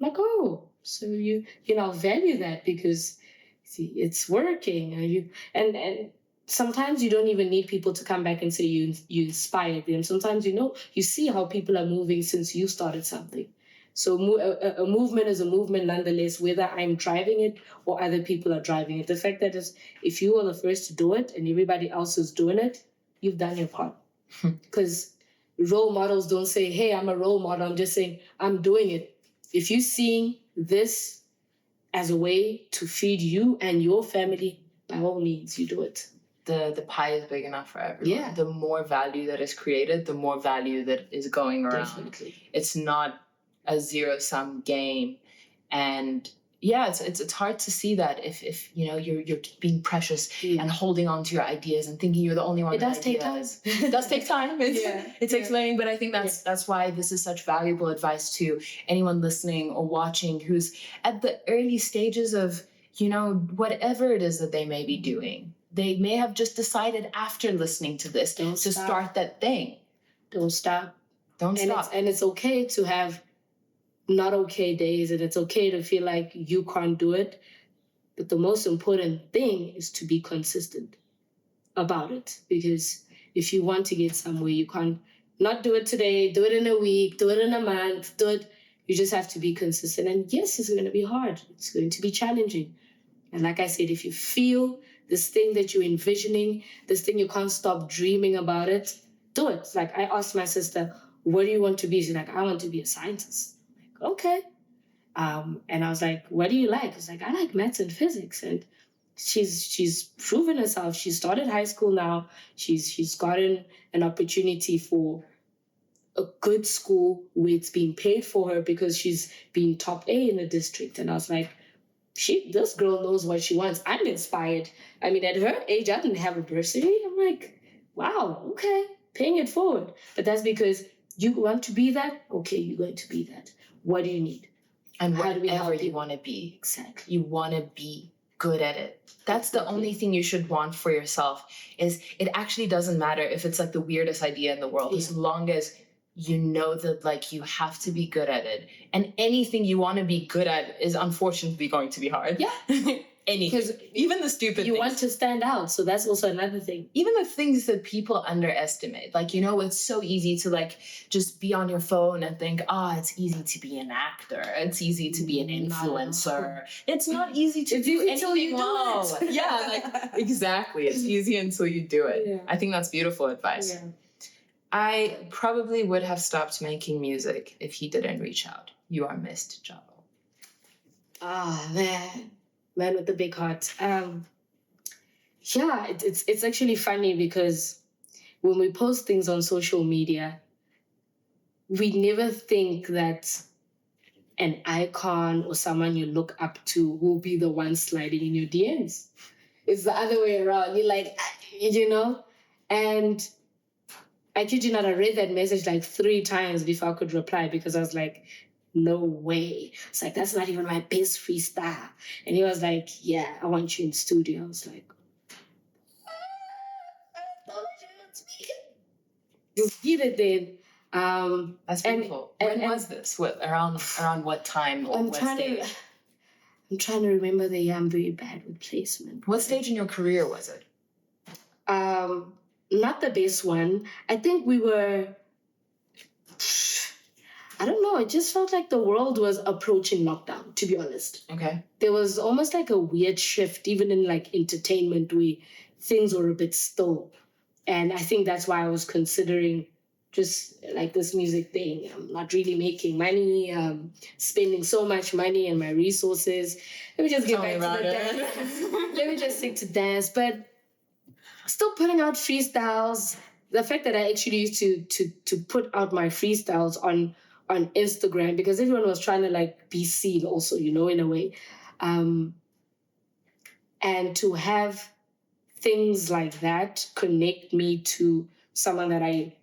oh, so you know, value that because see, it's working. And sometimes you don't even need people to come back and say you inspired them. Sometimes, you know, you see how people are moving since you started something. So a movement is a movement nonetheless, whether I'm driving it or other people are driving it. The fact that if you are the first to do it and everybody else is doing it, you've done your part. Because role models don't say, hey, I'm a role model. I'm just saying, I'm doing it. If you're seeing this as a way to feed you and your family, by all means, you do it. The pie is big enough for everyone. The more value that is created, the more value that is going around. Definitely. It's not a zero-sum game. And it's hard to see that if you know you're being precious and holding on to your ideas and thinking you're the only one. It does take time. It does take time. It takes learning, but I think that's why this is such valuable advice to anyone listening or watching who's at the early stages of, you know, whatever it is that they may be doing. They may have just decided after listening to this to start that thing. Don't stop. Don't stop. And it's okay to have not okay days, and it's okay to feel like you can't do it. But the most important thing is to be consistent about it. Because if you want to get somewhere, you can't not do it today, do it in a week, do it in a month, do it. You just have to be consistent. And yes, it's going to be hard. It's going to be challenging. And like I said, if you feel this thing that you're envisioning, this thing you can't stop dreaming about it, do it. Like I asked my sister, what do you want to be? She's like, I want to be a scientist. I'm like, okay. And I was like, what do you like? I was like, I like maths and physics. And she's proven herself. She started high school now. She's gotten an opportunity for a good school where it's being paid for her because she's being top A in the district. And I was like, this girl knows what she wants. I'm inspired. I mean, at her age, I didn't have a bursary. I'm like, wow, okay, paying it forward. But that's because you want to be that. Okay, you're going to be that. What do you need? And whatever you want to be. Exactly. You want to be good at it. That's the only thing you should want for yourself. Is it actually doesn't matter if it's like the weirdest idea in the world, as long as you know that like you have to be good at it. And anything you want to be good at is unfortunately going to be hard. Yeah. Anything. Even the stupid you things. want to stand out. So that's also another thing. Even the things that people underestimate. Like, you know, it's so easy to like just be on your phone and think, it's easy to be an actor. It's easy to be an influencer. It's not easy to do anything until you well. Do it. Yeah, like exactly. It's easy until you do it. Yeah. I think that's beautiful advice. Yeah. I probably would have stopped making music if he didn't reach out. You are missed, Javo. Man with the big heart. It's actually funny because when we post things on social media, we never think that an icon or someone you look up to will be the one sliding in your DMs. It's the other way around. You're like, and I kid you not, I read that message like 3 times before I could reply because I was like, no way. It's like, that's not even my best freestyle. And he was like, yeah, I want you in studio. I was like, just get it then. That's beautiful. When was this? Around what time or what stage? I'm trying to remember the year. I'm very bad with placement. What stage in your career was it? Not the best one. I think we were, I don't know, it just felt like the world was approaching lockdown, to be honest. Okay. There was almost like a weird shift, even in like entertainment, where things were a bit still. And I think that's why I was considering just like this music thing. I'm not really making money, spending so much money and my resources. Let me just get back to the dance. Let me just stick to dance. But still putting out freestyles. The fact that I actually used to put out my freestyles on Instagram because everyone was trying to like be seen also, in a way. And to have things like that connect me to someone that I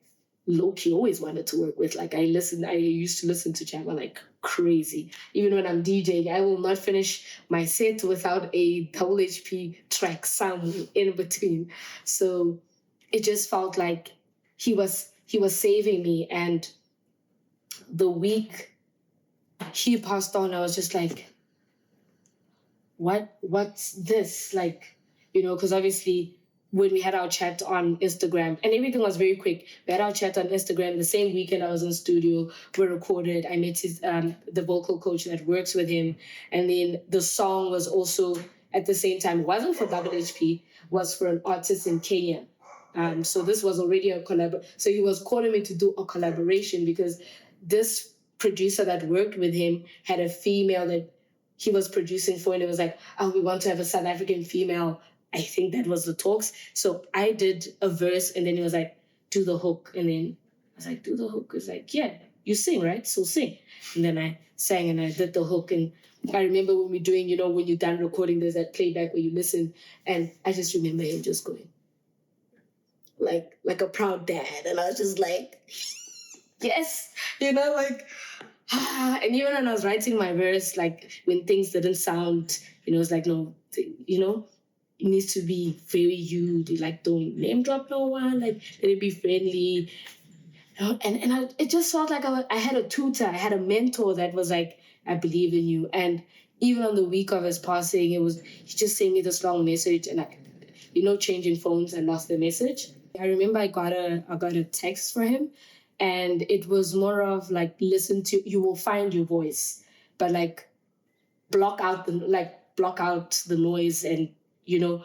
low-key always wanted to work with. Like I used to listen to Jabba like crazy. Even when I'm DJing, I will not finish my set without a double HP track somewhere in between. So it just felt like he was saving me. And the week he passed on, I was just like, what's this? Like, because obviously when we had our chat on Instagram, and everything was very quick. We had our chat on Instagram. The same weekend I was in studio, we recorded. I met his the vocal coach that works with him. And then the song was also at the same time, it wasn't for Double HP, was for an artist in Kenya. So this was already a collab. So he was calling me to do a collaboration because this producer that worked with him had a female that he was producing for, and it was like, oh, we want to have a South African female. I think that was the talks. So I did a verse, and then he was like, do the hook. And then I was like, do the hook. It's like, yeah, you sing, right? So sing. And then I sang and I did the hook. And I remember when we're doing, when you're done recording, there's that playback where you listen. And I just remember him just going, like a proud dad. And I was just like, yes, and even when I was writing my verse, like when things didn't sound, it's like, no, it needs to be very you. Like, don't name drop no one. Like, let it be friendly. It just felt like I had a tutor. I had a mentor that was like, I believe in you. And even on the week of his passing, he just sent me this long message. And changing phones, I lost the message. I remember I got a text for him. And it was more of like, you will find your voice, but like block out the noise. And you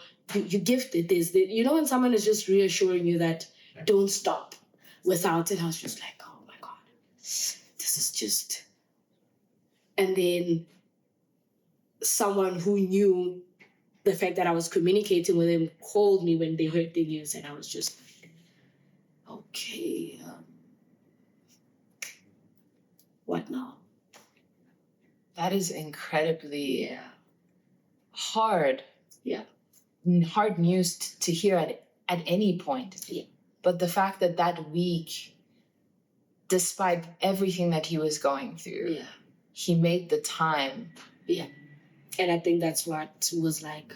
gifted this. When someone is just reassuring you that don't stop without it, I was just like, oh my God, this is just. And then someone who knew the fact that I was communicating with him called me when they heard the news, and I was just like, okay, what now? That is incredibly hard. Yeah. Hard news to hear at any point. Yeah. But the fact that week, despite everything that he was going through, he made the time. Yeah. And I think that's what was like,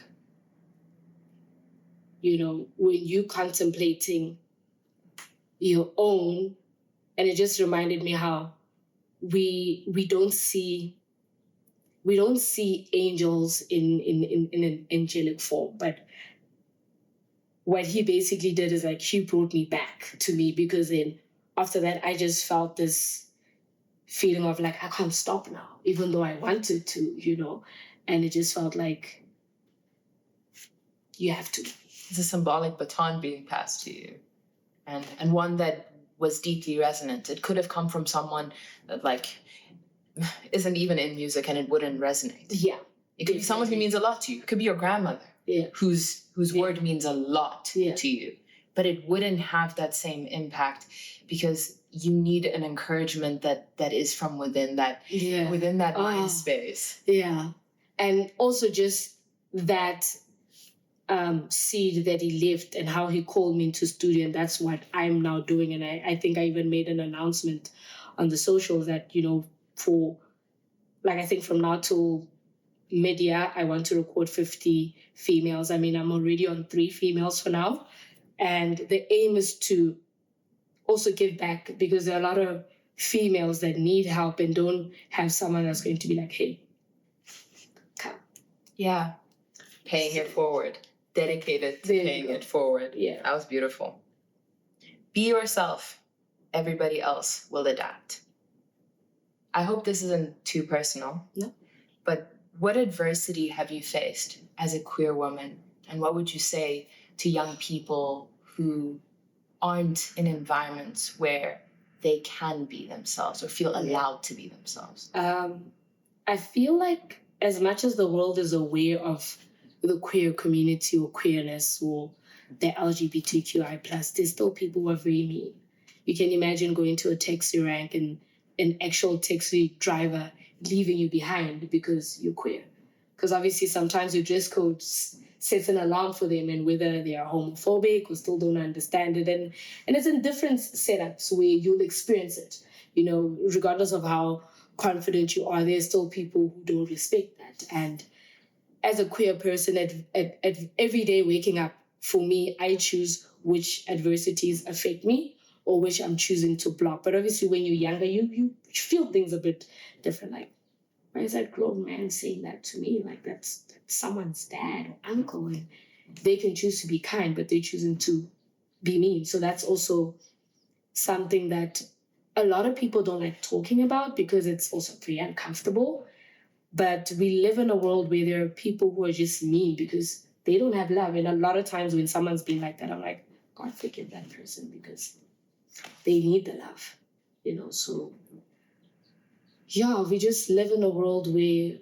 when you contemplating your own, and it just reminded me how we don't see angels in an angelic form, but what he basically did is like he brought me back to me, because then after that I just felt this feeling of like I can't stop now, even though I wanted to, and it just felt like you have to. It's a symbolic baton being passed to you, and one that was deeply resonant. It could have come from someone that like isn't even in music and it wouldn't resonate. Yeah. It could be someone who means a lot to you. It could be your grandmother. Yeah. Whose word means a lot to you. but it wouldn't have that same impact because you need an encouragement that is from within that mind space. Yeah. And also just that seed that he left and how he called me into studio, and that's what I'm now doing. And I think I even made an announcement on the socials that, for like, I think from now till mid-year, I want to record 50 females. I mean, I'm already on 3 females for now. And the aim is to also give back, because there are a lot of females that need help and don't have someone that's going to be like, hey, come. Yeah. Paying it forward. Dedicated to paying it forward. Yeah. That was beautiful. Be yourself. Everybody else will adapt. I hope this isn't too personal. No. But what adversity have you faced as a queer woman? And what would you say to young people who aren't in environments where they can be themselves or feel allowed to be themselves? I feel like as much as the world is aware of the queer community or queerness or the LGBTQI+, there's still people who are very mean. You can imagine going to a taxi rank and an actual taxi driver leaving you behind because you're queer. Because obviously sometimes your dress code sets an alarm for them, and whether they are homophobic or still don't understand it. And it's in different setups where you'll experience it. Regardless of how confident you are, there's still people who don't respect that. And as a queer person, at every day waking up, for me, I choose which adversities affect me or which I'm choosing to block. But obviously, when you're younger, you feel things a bit different. Like, why is that grown man saying that to me? Like, that's someone's dad or uncle. And they can choose to be kind, but they're choosing to be mean. So that's also something that a lot of people don't like talking about because it's also pretty uncomfortable. But we live in a world where there are people who are just mean because they don't have love. And a lot of times when someone's being like that, I'm like, God, forgive that person because they need the love, So, yeah, we just live in a world where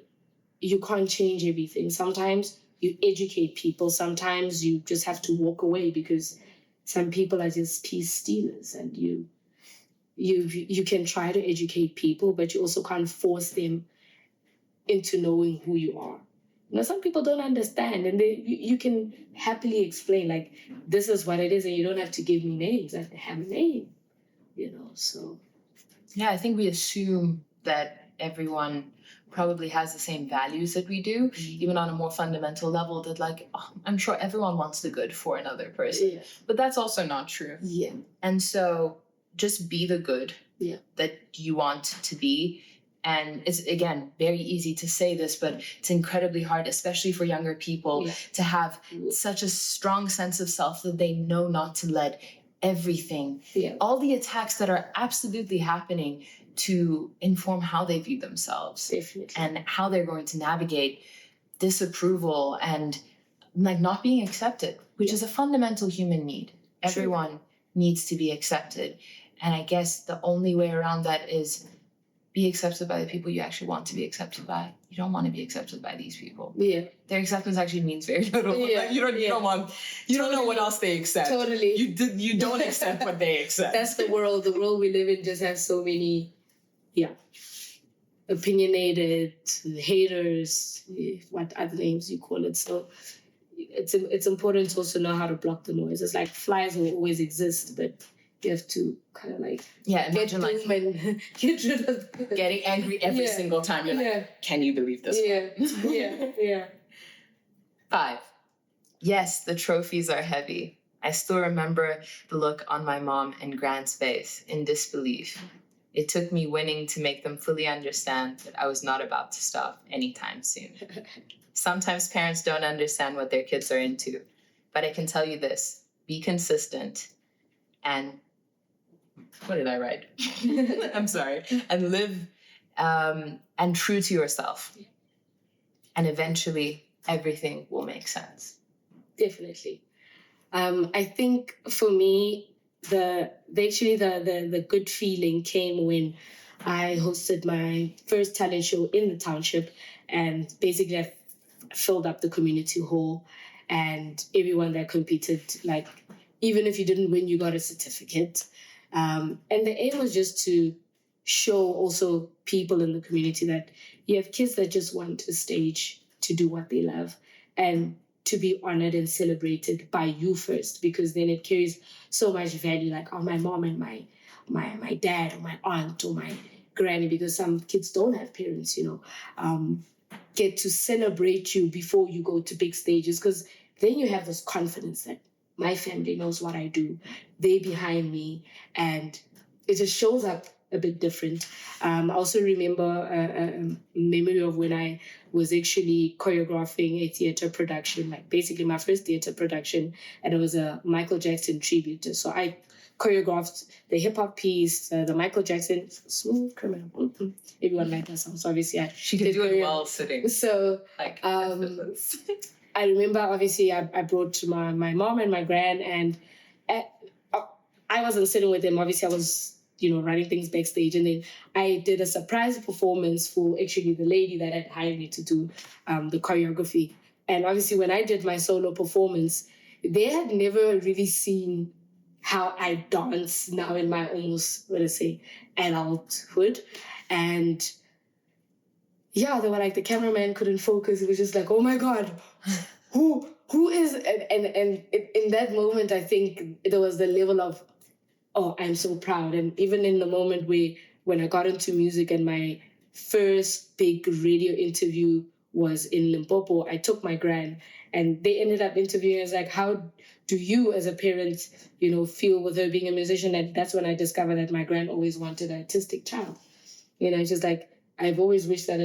you can't change everything. Sometimes you educate people. Sometimes you just have to walk away because some people are just peace stealers. And you can try to educate people, but you also can't force them into knowing who you are. Some people don't understand, and you can happily explain, like, this is what it is, and you don't have to give me names. I have a name, so. Yeah, I think we assume that everyone probably has the same values that we do, even on a more fundamental level, that like, I'm sure everyone wants the good for another person. Yeah. But that's also not true. Yeah. And so just be the good that you want to be. And it's, again, very easy to say this, but it's incredibly hard, especially for younger people, to have such a strong sense of self that they know not to let everything, all the attacks that are absolutely happening, to inform how they view themselves. Definitely. And how they're going to navigate disapproval and like not being accepted, which is a fundamental human need. Everyone needs to be accepted. And I guess the only way around that is be accepted by the people you actually want to be accepted by. You don't want to be accepted by these people. Yeah. Their acceptance actually means very little. Yeah. Like, you don't know what else they accept. Totally. You don't accept what they accept. That's the world. The world we live in just has so many, opinionated haters, what other names you call it. So it's important to also know how to block the noise. It's like flies will always exist, but you have to kind of like get rid of getting angry every single time. You're like, can you believe this? Yeah. 5. Yes, the trophies are heavy. I still remember the look on my mom and Grant's face in disbelief. It took me winning to make them fully understand that I was not about to stop anytime soon. Sometimes parents don't understand what their kids are into, but I can tell you this: be consistent and what did I write? I'm sorry. And live and true to yourself. And eventually everything will make sense. Definitely. I think for me, the good feeling came when I hosted my first talent show in the Township, and basically I filled up the community hall, and everyone that competed, like, even if you didn't win, you got a certificate. And the aim was just to show also people in the community that you have kids that just want a stage to do what they love and to be honored and celebrated by you first, because then it carries so much value, like, oh, my mom and my dad or my aunt or my granny, because some kids don't have parents, get to celebrate you before you go to big stages, because then you have this confidence that my family knows what I do, they behind me, and it just shows up a bit different. I also remember a memory of when I was actually choreographing a theater production, like basically my first theater production, and it was a Michael Jackson tribute. So I choreographed the hip hop piece, the Michael Jackson Smooth Criminal. Everyone liked that song, so obviously she can do it while sitting. So I remember obviously I brought my mom and my gran, and I wasn't sitting with them. Obviously, I was running things backstage, and then I did a surprise performance for actually the lady that had hired me to do the choreography. And obviously, when I did my solo performance, they had never really seen how I dance now in my almost, adulthood. And yeah, they were like, the cameraman couldn't focus. It was just like, oh my God, who is, and in that moment, I think there was the level of, oh, I'm so proud. And even in the moment when I got into music and my first big radio interview was in Limpopo, I took my gran, and they ended up interviewing us like, how do you as a parent, feel with her being a musician? And that's when I discovered that my gran always wanted an artistic child. Just like, I've always wished that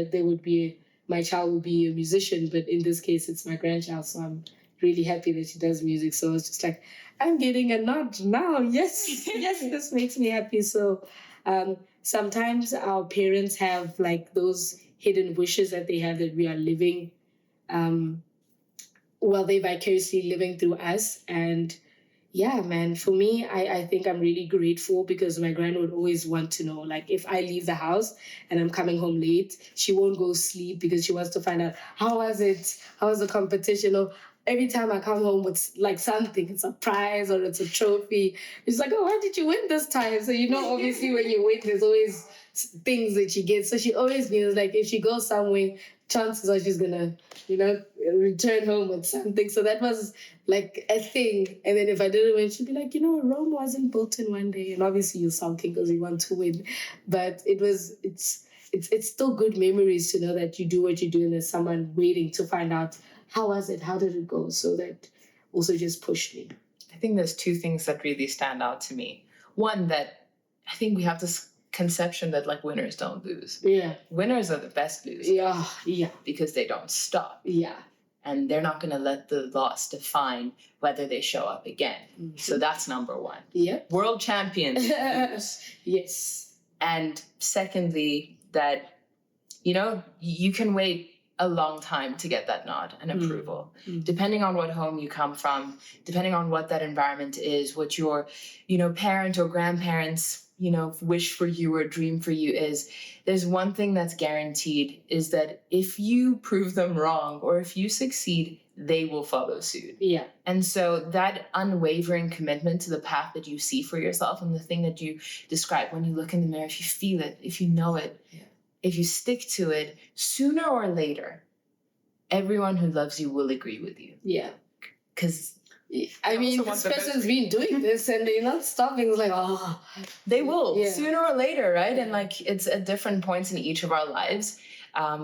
my child would be a musician, but in this case, it's my grandchild. So I'm really happy that she does music. So it's just like, I'm getting a nod now. Yes, yes, this makes me happy. So sometimes our parents have like those hidden wishes that they have that we are living, they're vicariously living through us. And yeah, man, for me, I think I'm really grateful, because my grand would always want to know, like, if I leave the house and I'm coming home late, she won't go sleep because she wants to find out, how was it? How was the competition? Or every time I come home with like something, it's a prize or it's a trophy. It's like, oh, why did you win this time? So, obviously when you win, there's always things that she gets. So she always feels like if she goes somewhere, chances are she's gonna, return home with something. So that was like a thing. And then if I didn't win, she'd be like, Rome wasn't built in one day. And obviously you're sulking because you want to win. But it's still good memories to know that you do what you do and there's someone waiting to find out, how was it? How did it go? So that also just pushed me. I think there's two things that really stand out to me. One, that I think we have this conception that like winners don't lose. Yeah. Winners are the best losers. Yeah. Because they don't stop. Yeah. And they're not going to let the loss define whether they show up again. Mm-hmm. So that's number one. Yeah. World champions lose. Yes. And secondly, that, you can wait a long time to get that nod and approval. Mm-hmm. Depending on what home you come from, depending on what that environment is, what your, parent or grandparents, wish for you or dream for you is, there's one thing that's guaranteed, is that if you prove them wrong or if you succeed, they will follow suit. Yeah. And so that unwavering commitment to the path that you see for yourself and the thing that you describe when you look in the mirror, if you feel it, if you know it, if you stick to it, sooner or later, everyone who loves you will agree with you. Yeah. Because I mean, this person's been doing this and they're not stopping. It's like, oh. They will, sooner or later, right? And like, it's at different points in each of our lives,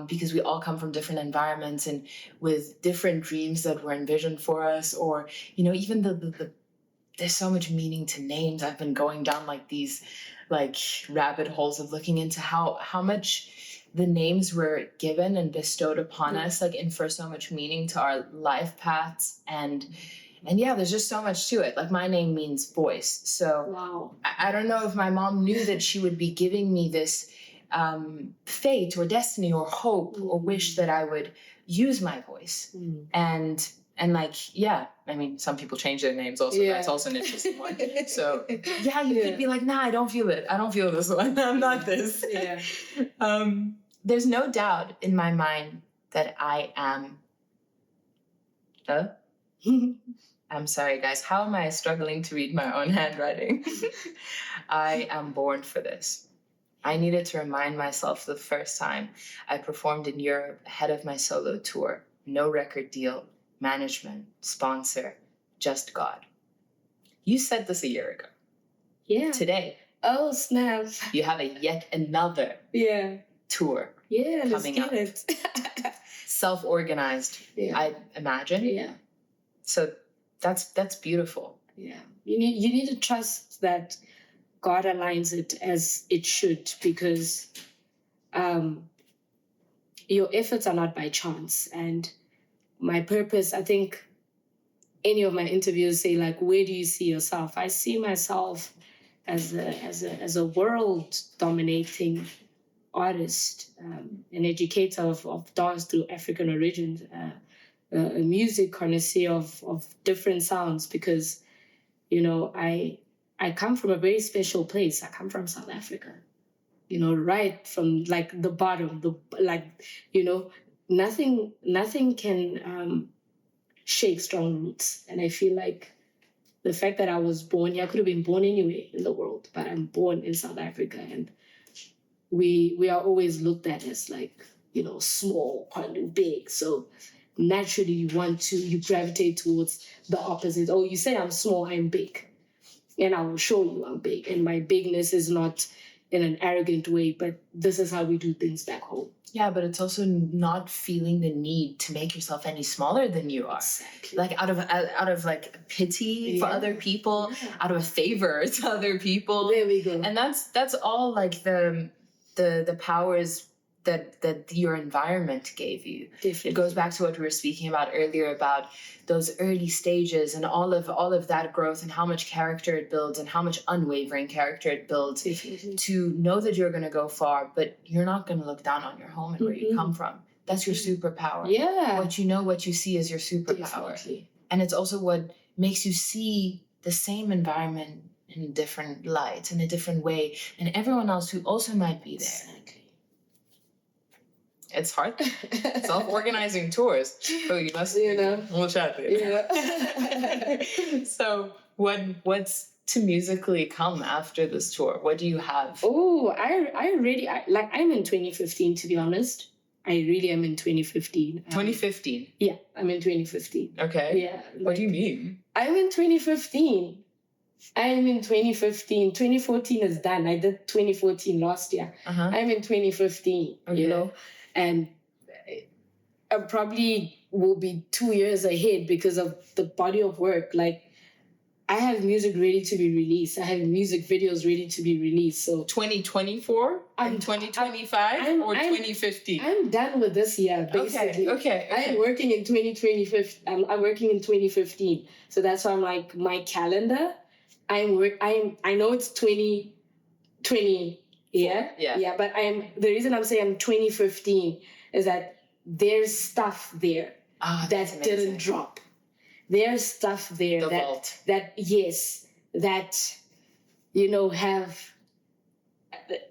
because we all come from different environments and with different dreams that were envisioned for us, or, even the there's so much meaning to names. I've been going down like these like rabbit holes of looking into how much the names were given and bestowed upon us, like infer so much meaning to our life paths. And yeah, there's just so much to it. Like my name means voice. So wow. I don't know if my mom knew that she would be giving me this fate or destiny or hope or wish that I would use my voice. And like, yeah, I mean, some people change their names also. Yeah. That's also an interesting one. So yeah, you could be like, nah, I don't feel it. I don't feel this one. I'm not this. Yeah. There's no doubt in my mind that I am I'm sorry, guys. How am I struggling to read my own handwriting? I am born for this. I needed to remind myself the first time I performed in Europe ahead of my solo tour. No record deal, management, sponsor, just God. You said this a year ago. Yeah. Today, Oh, snap. you have yet another tour coming up. Let's get it. Self-organized, I imagine. Yeah. So that's beautiful. Yeah. You need to trust that God aligns it as it should, because your efforts are not by chance. And my purpose, I think any of my interviews say, like, where do you see yourself? I see myself as a world dominating artist, an educator of dance through African origins, a music connoisseur of different sounds, because, you know, I come from a very special place. I come from South Africa, you know, right from like the bottom, nothing can shake strong roots. And I feel like the fact that I was born here, I could have been born anywhere in the world, but I'm born in South Africa, and we are always looked at as like, you know, small, quite big. So naturally you gravitate towards the opposite. Oh, you say I'm small, I'm big. And I will show you I'm big. And my bigness is not in an arrogant way, but this is how we do things back home. Yeah, but it's also not feeling the need to make yourself any smaller than you are. Exactly. Like out of like pity for other people, out of a favor to other people. There we go. And that's all like the powers that your environment gave you. Definitely. It goes back to what we were speaking about earlier about those early stages and all of that growth and how much character it builds and how much unwavering character it builds. Definitely. To know that you're going to go far, but you're not going to look down on your home and where you come from. That's your superpower. Yeah. What you know, what you see is your superpower. Definitely. And it's also what makes you see the same environment in a different light, in a different way, and everyone else who also might be there. Exactly. It's hard. Self-organizing tours. So you must, we'll chat there. Yeah. So what's to musically come after this tour? What do you have? Oh, I'm in 2015, to be honest. I really am in 2015. 2015? Yeah, I'm in 2015. Okay. Yeah. What do you mean? I'm in 2015. 2014 is done. I did 2014 last year. Uh-huh. I'm in 2015, okay. you know, and I probably will be 2 years ahead because of the body of work. Like, I have music ready to be released. I have music videos ready to be released. So 2024 and 2025 or 2015? I'm done with this year, basically. Okay. I'm working in 2015. I'm working in 2015. So that's why I'm like, my calendar, I know it's 2020. Yeah. But the reason I'm saying I'm 2015 is that there's stuff there that didn't drop. There's stuff there that you know, have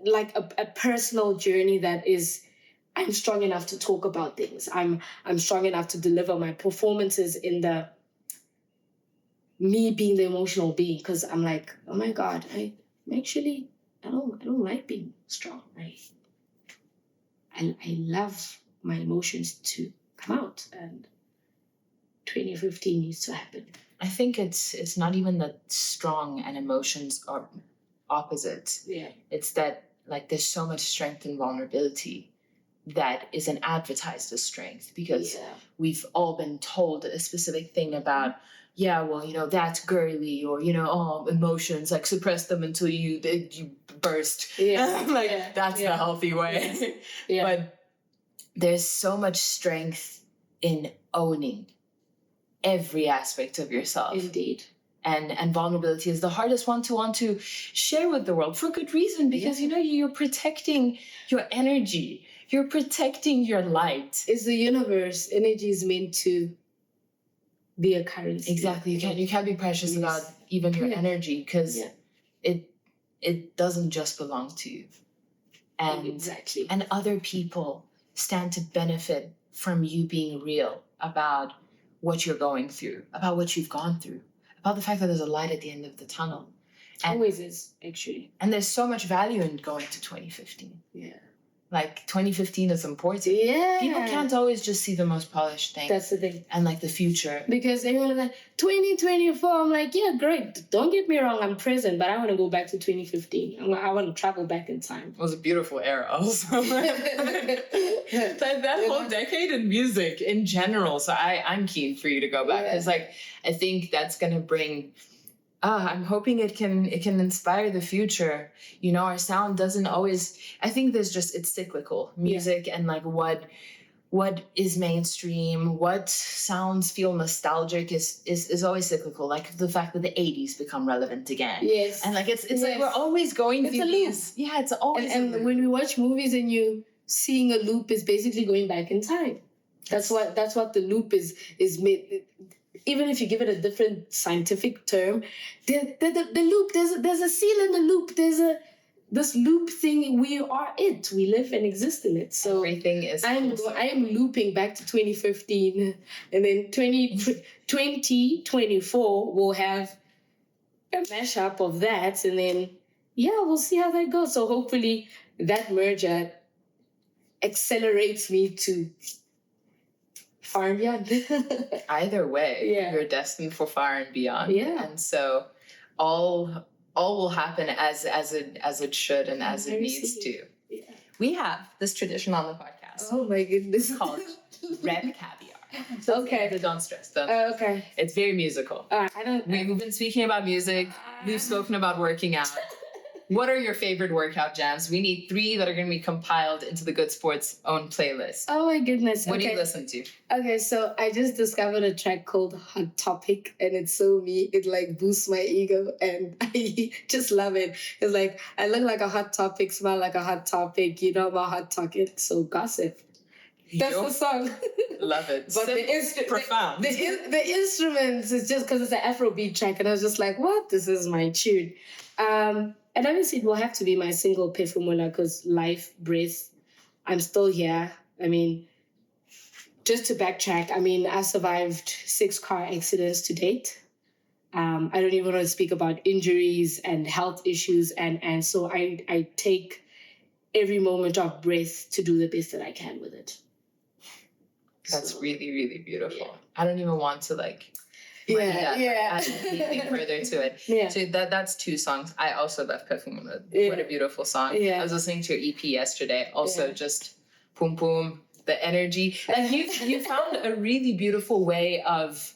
like a personal journey that is, I'm strong enough to talk about things. I'm strong enough to deliver my performances in the me being the emotional being, because I'm like, oh my God, I don't like being strong. I love my emotions to come out, and 2015 needs to happen. I think it's not even that strong and emotions are opposites. Yeah. It's that like there's so much strength and vulnerability that isn't advertised as strength, because we've all been told a specific thing about, well, you know, that's girly, or, you know, emotions, like suppress them until you burst. Yeah. That's the healthy way. Yeah. But there's so much strength in owning every aspect of yourself. Indeed. And vulnerability is the hardest one to want to share with the world, for good reason, because you know, you're protecting your energy, you're protecting your light. It's the universe. Energy is meant to be a currency. Exactly. You can't be precious about even your energy, because it doesn't just belong to you. And other people stand to benefit from you being real about what you're going through, about what you've gone through, about the fact that there's a light at the end of the tunnel. And, always is, actually. And there's so much value in going to 2015. Yeah. Like 2015 is important. Yeah. People can't always just see the most polished thing. That's the thing. And like the future. Because everyone's like, 2024. I'm like, yeah, great. Don't get me wrong, I'm present, but I want to go back to 2015. I want to travel back in time. It was a beautiful era also. that whole decade in music in general. So I'm keen for you to go back. Because like I think that's gonna bring I'm hoping it can inspire the future. You know, our sound doesn't always, I think it's cyclical. Music and like what is mainstream, what sounds feel nostalgic is always cyclical. Like the fact that the 80s become relevant again. Yes. And like it's like we're always going through these. Yeah, it's always and when we watch movies and you seeing a loop is basically going back in time. That's what the loop is made. Even if you give it a different scientific term, the loop, there's a seal in the loop. There's this loop thing. We are it. We live and exist in it. So everything is. I am looping back to 2015, and then 2024 we'll have a mashup of that, and then we'll see how that goes. So hopefully that merger accelerates me to far and beyond. Either way, you're destined for far and beyond. Yeah. And so all will happen as it should and as it needs to. Yeah. We have this tradition on the podcast. Oh my goodness. Called Red Caviar. Okay. But don't stress. Okay. It's very musical. We've been speaking about music. We've spoken about working out. What are your favorite workout jams? We need 3 that are going to be compiled into the Good Sports own playlist. Oh my goodness. What do you listen to? Okay, so I just discovered a track called Hot Topic, and it's so me. It like boosts my ego, and I just love it. It's like, I look like a hot topic, smell like a hot topic. You know about hot topic, so gossip. That's the song. Love it. But profound. The instruments, it's just because it's an Afrobeat track, and I was just like, what? This is my tune. And obviously it will have to be my single Phefumula because life, breath, I'm still here. I mean, just to backtrack, I survived 6 car accidents to date. I don't even want to speak about injuries and health issues. And so I take every moment of breath to do the best that I can with it. That's really, really beautiful. Yeah. I don't even want to add anything further to it. Yeah. So that's 2 songs. I also love Phefumula. What a beautiful song. Yeah. I was listening to your EP yesterday. Also just boom boom, the energy. And you found a really beautiful way of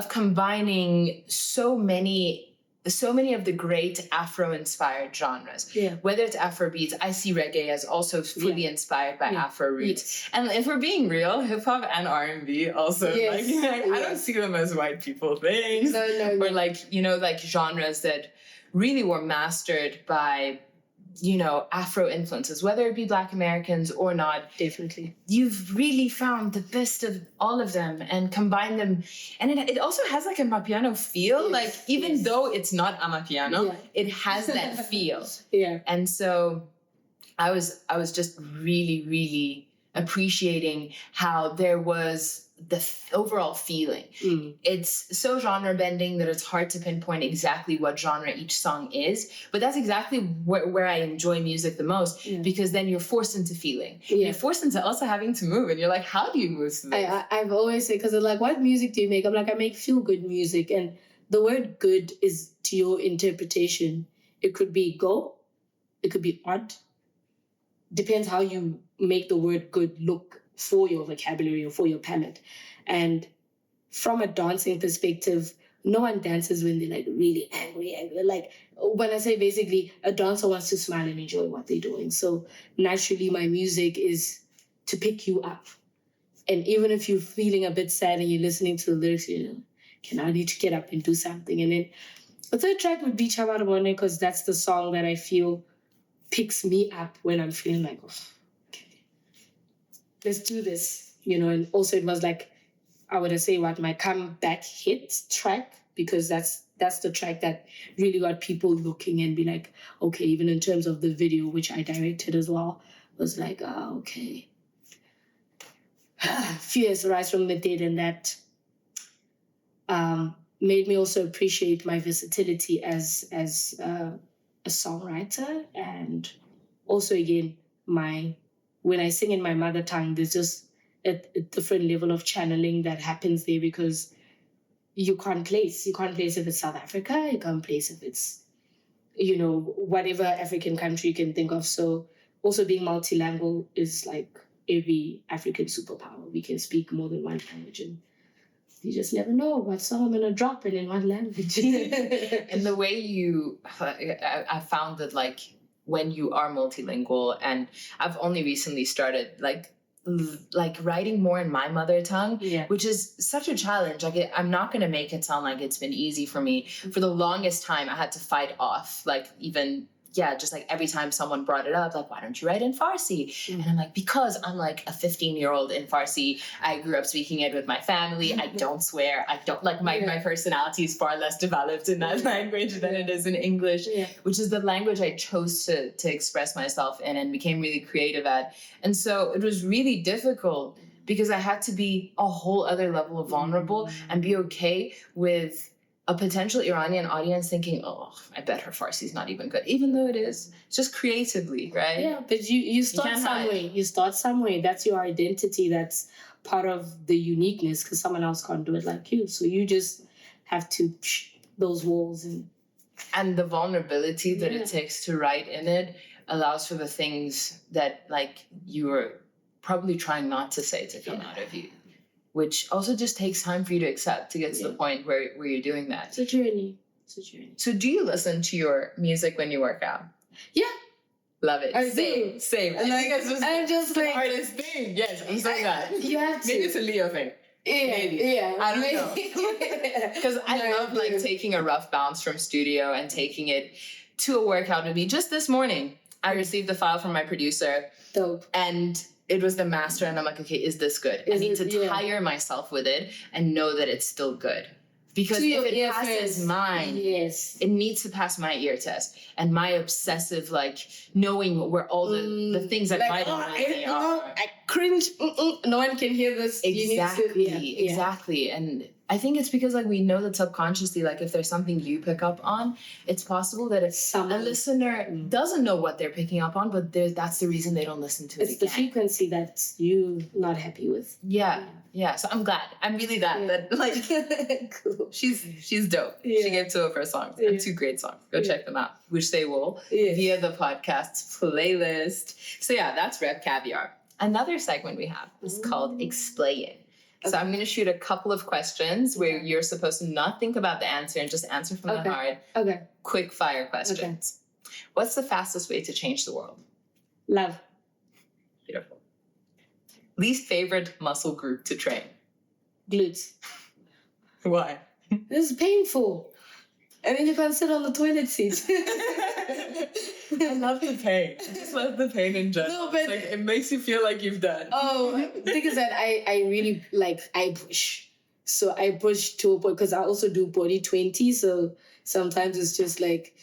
combining so many of the great Afro-inspired genres. Yeah. Whether it's Afrobeats, I see reggae as also fully inspired by Afro roots. Yes. And if we're being real, hip-hop and R&B also. Yes. I don't see them as white people things. No. Or genres that really were mastered by, Afro influences, whether it be Black Americans or not. Definitely. You've really found the best of all of them and combined them. And it also has a Amapiano feel. Yes. Even though it's not Amapiano, it has that feel. Yeah. And so I was just really, really appreciating how there was the overall feeling. It's so genre bending that it's hard to pinpoint exactly what genre each song is, but that's exactly where I enjoy music the most, because then you're forced into feeling. You're forced into also having to move, and you're like, how do you move to this? I've always said, because they're like, what music do you make? I'm like, I make feel good music, and the word good is to your interpretation. It could be go, it could be odd, depends how you make the word good look for your vocabulary or for your palate. And from a dancing perspective, no one dances when they're really angry. Like when I say basically, a dancer wants to smile and enjoy what they're doing. So naturally, my music is to pick you up. And even if you're feeling a bit sad and you're listening to the lyrics, I need to get up and do something. And then the 3rd track would be Chavarabone, because that's the song that I feel picks me up when I'm feeling like, let's do this, and also it was my comeback hit track, because that's the track that really got people looking and be like, okay, even in terms of the video, which I directed as well, was like, okay. Fears rise from the dead, and that made me also appreciate my versatility as a songwriter, and also again when I sing in my mother tongue, there's just a different level of channeling that happens there, because you can't place if it's South Africa, you can't place if it's whatever African country you can think of. So also being multilingual is like every African superpower. We can speak more than one language, and you just never know what song I'm gonna drop in one language. And the way I found that like when you are multilingual, and I've only recently started like writing more in my mother tongue, which is such a challenge. Like I'm not going to make it sound like it's been easy for me. For the longest time, I had to fight off, like even just like every time someone brought it up, like, why don't you write in Farsi? And I'm like, because I'm like a 15-year-old in Farsi. I grew up speaking it with my family. I don't swear. I don't like my personality is far less developed in that language than it is in English, which is the language I chose to express myself in and became really creative at. And so it was really difficult because I had to be a whole other level of vulnerable and be okay with a potential Iranian audience thinking, oh, I bet her Farsi is not even good, even though it is. It's just creatively, right? Yeah, but you start somewhere. You start somewhere. That's your identity. That's part of the uniqueness, because someone else can't do it like you. So you just have to those walls. And the vulnerability that it takes to write in it allows for the things that like you were probably trying not to say to come out of you, which also just takes time for you to accept to get to the point where you're doing that. It's a journey. So do you listen to your music when you work out? Yeah. Love it. I Same. do. Same. And I'm just the like, hardest thing. Yes, I'm saying that. You have to. Maybe it's a Leo thing. Maybe. Yeah. I don't know. Because I love like taking a rough bounce from studio and taking it to a workout with me. Just this morning, I received the file from my producer. Dope. And it was the master, and I'm like, okay, is this good? I need to tire myself with it and know that it's still good. Because if it passes mine, it needs to pass my ear test. And my obsessive, like, knowing where all the things that might are. I cringe. No one can hear this. Exactly. And I think it's because, like, we know that subconsciously, like, if there's something you pick up on, it's possible that a listener doesn't know what they're picking up on, but that's the reason they don't listen to it again. It's the frequency that you're not happy with. Yeah, so I'm glad. I'm really glad that like cool. She's dope. She gave 2 of her songs and 2 great songs. Go check them out, which they will via the podcast's playlist. So that's Rep Caviar. Another segment we have is called Explayin. So I'm going to shoot a couple of questions where you're supposed to not think about the answer and just answer from the heart. Okay. Quick fire questions. Okay. What's the fastest way to change the world? Love. Beautiful. Least favorite muscle group to train? Glutes. Why? This is painful. And then you can't sit on the toilet seat. I love the pain. I just love the pain in general. No, but like, it makes you feel like you've done. Oh, the thing is that I really I push. So I push to a point because I also do body 20. So sometimes it's just like,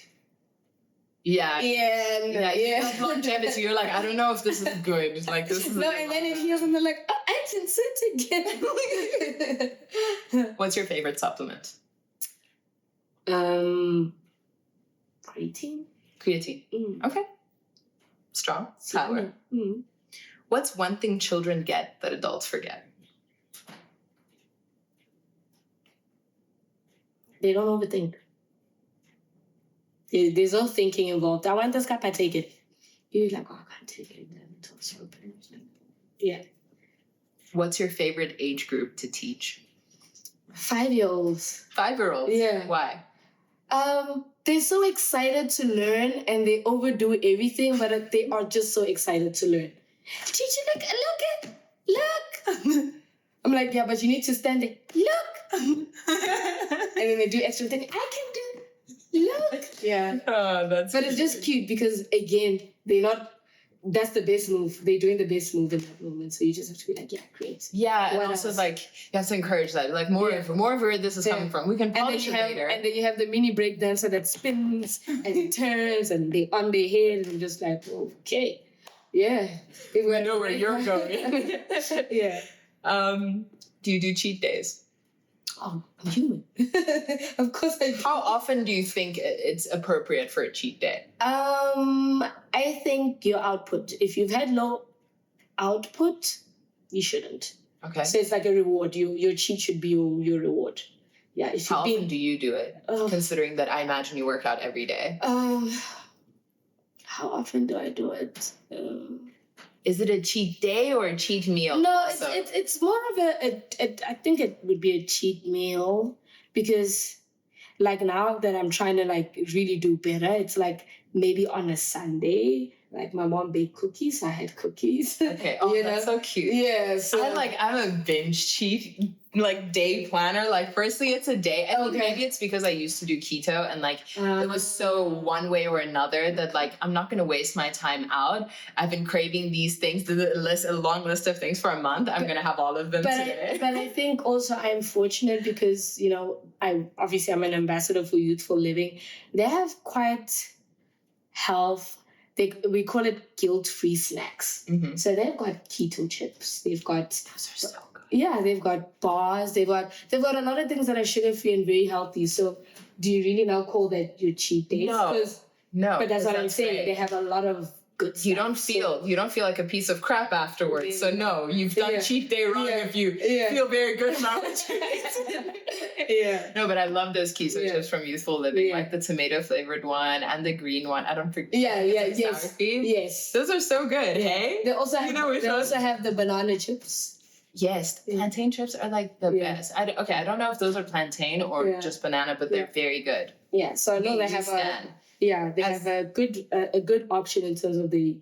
longevity. You're like, I don't know if this is good. It's like this is no, and then it heals, and they're like, oh, I can sit again. What's your favorite supplement? Creatine. Okay. Strong. Power. What's one thing children get that adults forget? They don't overthink. There's no thinking involved. I want this cup, I take it. You're like, oh, I can't take it. Yeah. What's your favorite age group to teach? 5-year-olds. 5-year-olds? Yeah. Why? They're so excited to learn, and they overdo everything, but they are just so excited to learn. Teacher, look. I'm like, yeah, but you need to stand there. Look. And then they do extra things. I can do. Look. Yeah. Oh, but it's just cute because, again, that's the best move. They're doing the best move in that moment. So you just have to be like, yeah, great. Yeah, and also like you have to encourage that. Like more of where this is coming from. We can polish it later. And then you have the mini break dancer that spins and it turns and they on their head and I'm just like, okay. Yeah. We know where you're going. Yeah. Do you do cheat days? Oh, I'm human. Of course I do. How often do you think it's appropriate for a cheat day? I think your output. If you've had low output, you shouldn't. Okay. So it's like a reward. Your cheat should be your reward. Yeah. It should How often do you do it? Considering that I imagine you work out every day. How often do I do it? Is it a cheat day or a cheat meal? No, it's more of I think it would be a cheat meal, because like now that I'm trying to like really do better, it's like maybe on a Sunday, like my mom baked cookies, I had cookies. Okay. Oh, that's so cute. Yeah. So I'm a binge cheat like day planner. Like firstly, it's a day. I think maybe it's because I used to do keto and like it was so one way or another that like I'm not going to waste my time out. I've been craving these things, a long list of things for a month. I'm going to have all of them today. But I think also I'm fortunate because, you know, I'm an ambassador for Youthful Living. They have quite health. We call it guilt-free snacks. Mm-hmm. So they've got keto chips. They've got... Those are so good. Yeah, they've got bars. They've got a lot of things that are sugar-free and very healthy. So do you really now call that your cheat days? No. But that's what I'm saying. Great. They have a lot of good stuff. You don't feel like a piece of crap afterwards. Yeah. So no, you've done cheat day wrong if you feel very good about what you ate. Yeah. No, but I love those keto chips from Youthful Living, like the tomato flavored one and the green one. I don't forget. Yes. Those are so good. Yeah. Hey. They also have the banana chips. Yes, plantain chips are like the best. I don't know if those are plantain or just banana, but they're very good. Yeah, so I know they have have a good option in terms of the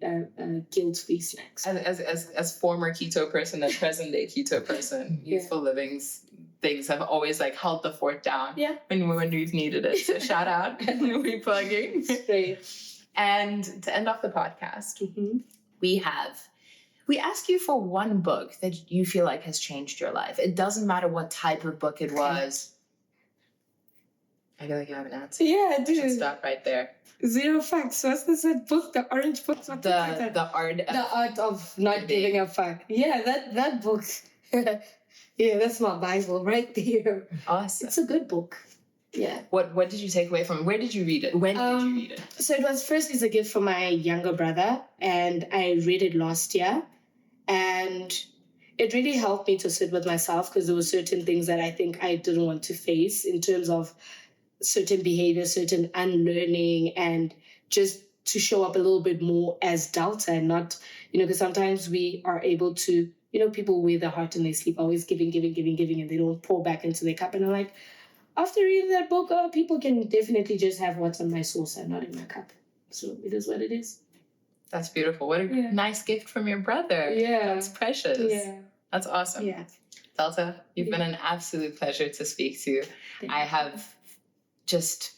guilt-free snacks. As former keto person and present day keto person, Youthful Living's things have always like held the fort down when we've needed it. So shout out and we're plugging. Great. And to end off the podcast, we ask you for one book that you feel like has changed your life. It doesn't matter what type of book it was. I feel like you have an answer. Yeah, I do. We should stop right there. Zero Facts. What's this book? The orange book? The art of not giving a fuck. Yeah, that book. Yeah, that's my Bible right there. Awesome. It's a good book. Yeah. What did you take away from it? Where did you read it? When did you read it? So it was first a gift from my younger brother, and I read it last year. And it really helped me to sit with myself because there were certain things that I think I didn't want to face in terms of certain behavior, certain unlearning, and just to show up a little bit more as Delta and not, because sometimes we are able to, people wear their heart in their sleep, always giving, and they don't pour back into their cup. And I'm like, after reading that book, people can definitely just have what's on my saucer, not in my cup. So it is what it is. That's beautiful. What a nice gift from your brother. Yeah. That's precious. Yeah. That's awesome. Yeah. Delta, you've been an absolute pleasure to speak to. I have just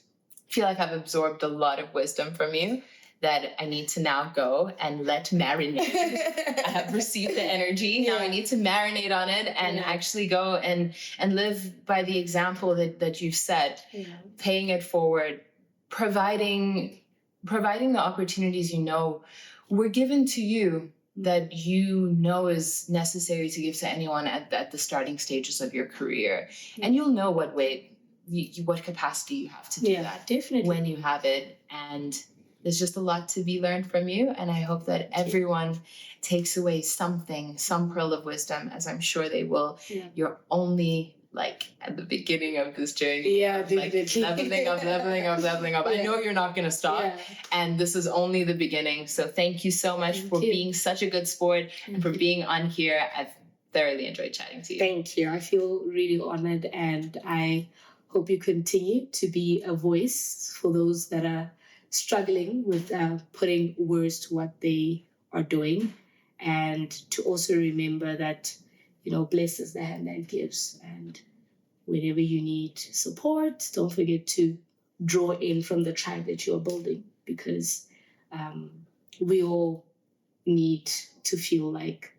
feel like I've absorbed a lot of wisdom from you that I need to now go and let marinate. I have received the energy. Now I need to marinate on it and actually go and live by the example that you've set, paying it forward, providing the opportunities were given to you that is necessary to give to anyone at the starting stages of your career. And you'll know what capacity you have to do that definitely when you have it. And there's just a lot to be learned from you. And I hope that everyone takes away some pearl of wisdom, as I'm sure they will. Yeah. You're only at the beginning of this journey. Yeah, leveling up. Yeah. I know you're not going to stop. And this is only the beginning. So thank you so much for being such a good sport and for being on here. I've thoroughly enjoyed chatting to you. Thank you. I feel really honored, and I hope you continue to be a voice for those that are struggling with putting words to what they are doing, and to also remember that blessed is the hand that gives. And whenever you need support, don't forget to draw in from the tribe that you're building, because we all need to feel like,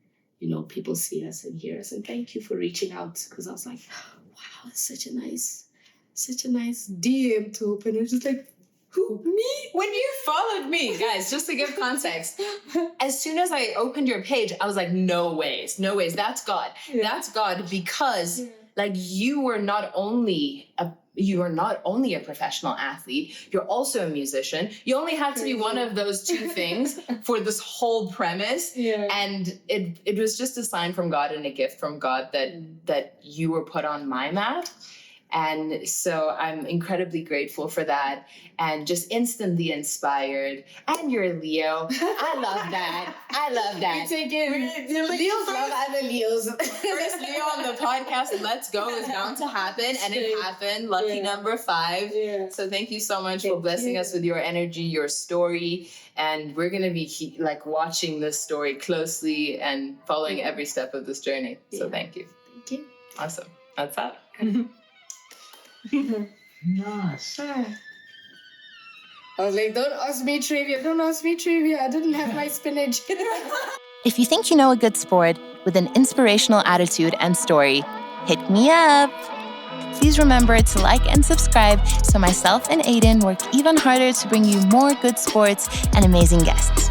people see us and hear us. And thank you for reaching out, because I was like, wow, it's such a nice DM to open. I was just like, who? Me? When you followed me, guys, just to give context, as soon as I opened your page, I was like, no ways. That's God. Yeah. That's God, because like you are not only a professional athlete, you're also a musician. You only had to be one of those two things for this whole premise. Yeah. And it was just a sign from God and a gift from God that you were put on my map. And so I'm incredibly grateful for that and just instantly inspired. And you're a Leo. I love that. We take it. Leos love other Leos. First Leo on the podcast, Let's Go, is bound to happen. And it happened. Lucky number 5. Yeah. So thank you so much for blessing us with your energy, your story. And we're going to be watching this story closely and following every step of this journey. So thank you. Thank you. Awesome. That's that. Nice. I was like, don't ask me trivia. I didn't have my spinach. If you think you know a good sport with an inspirational attitude and story, hit me up. Please remember to like and subscribe so myself and Aiden work even harder to bring you more good sports and amazing guests.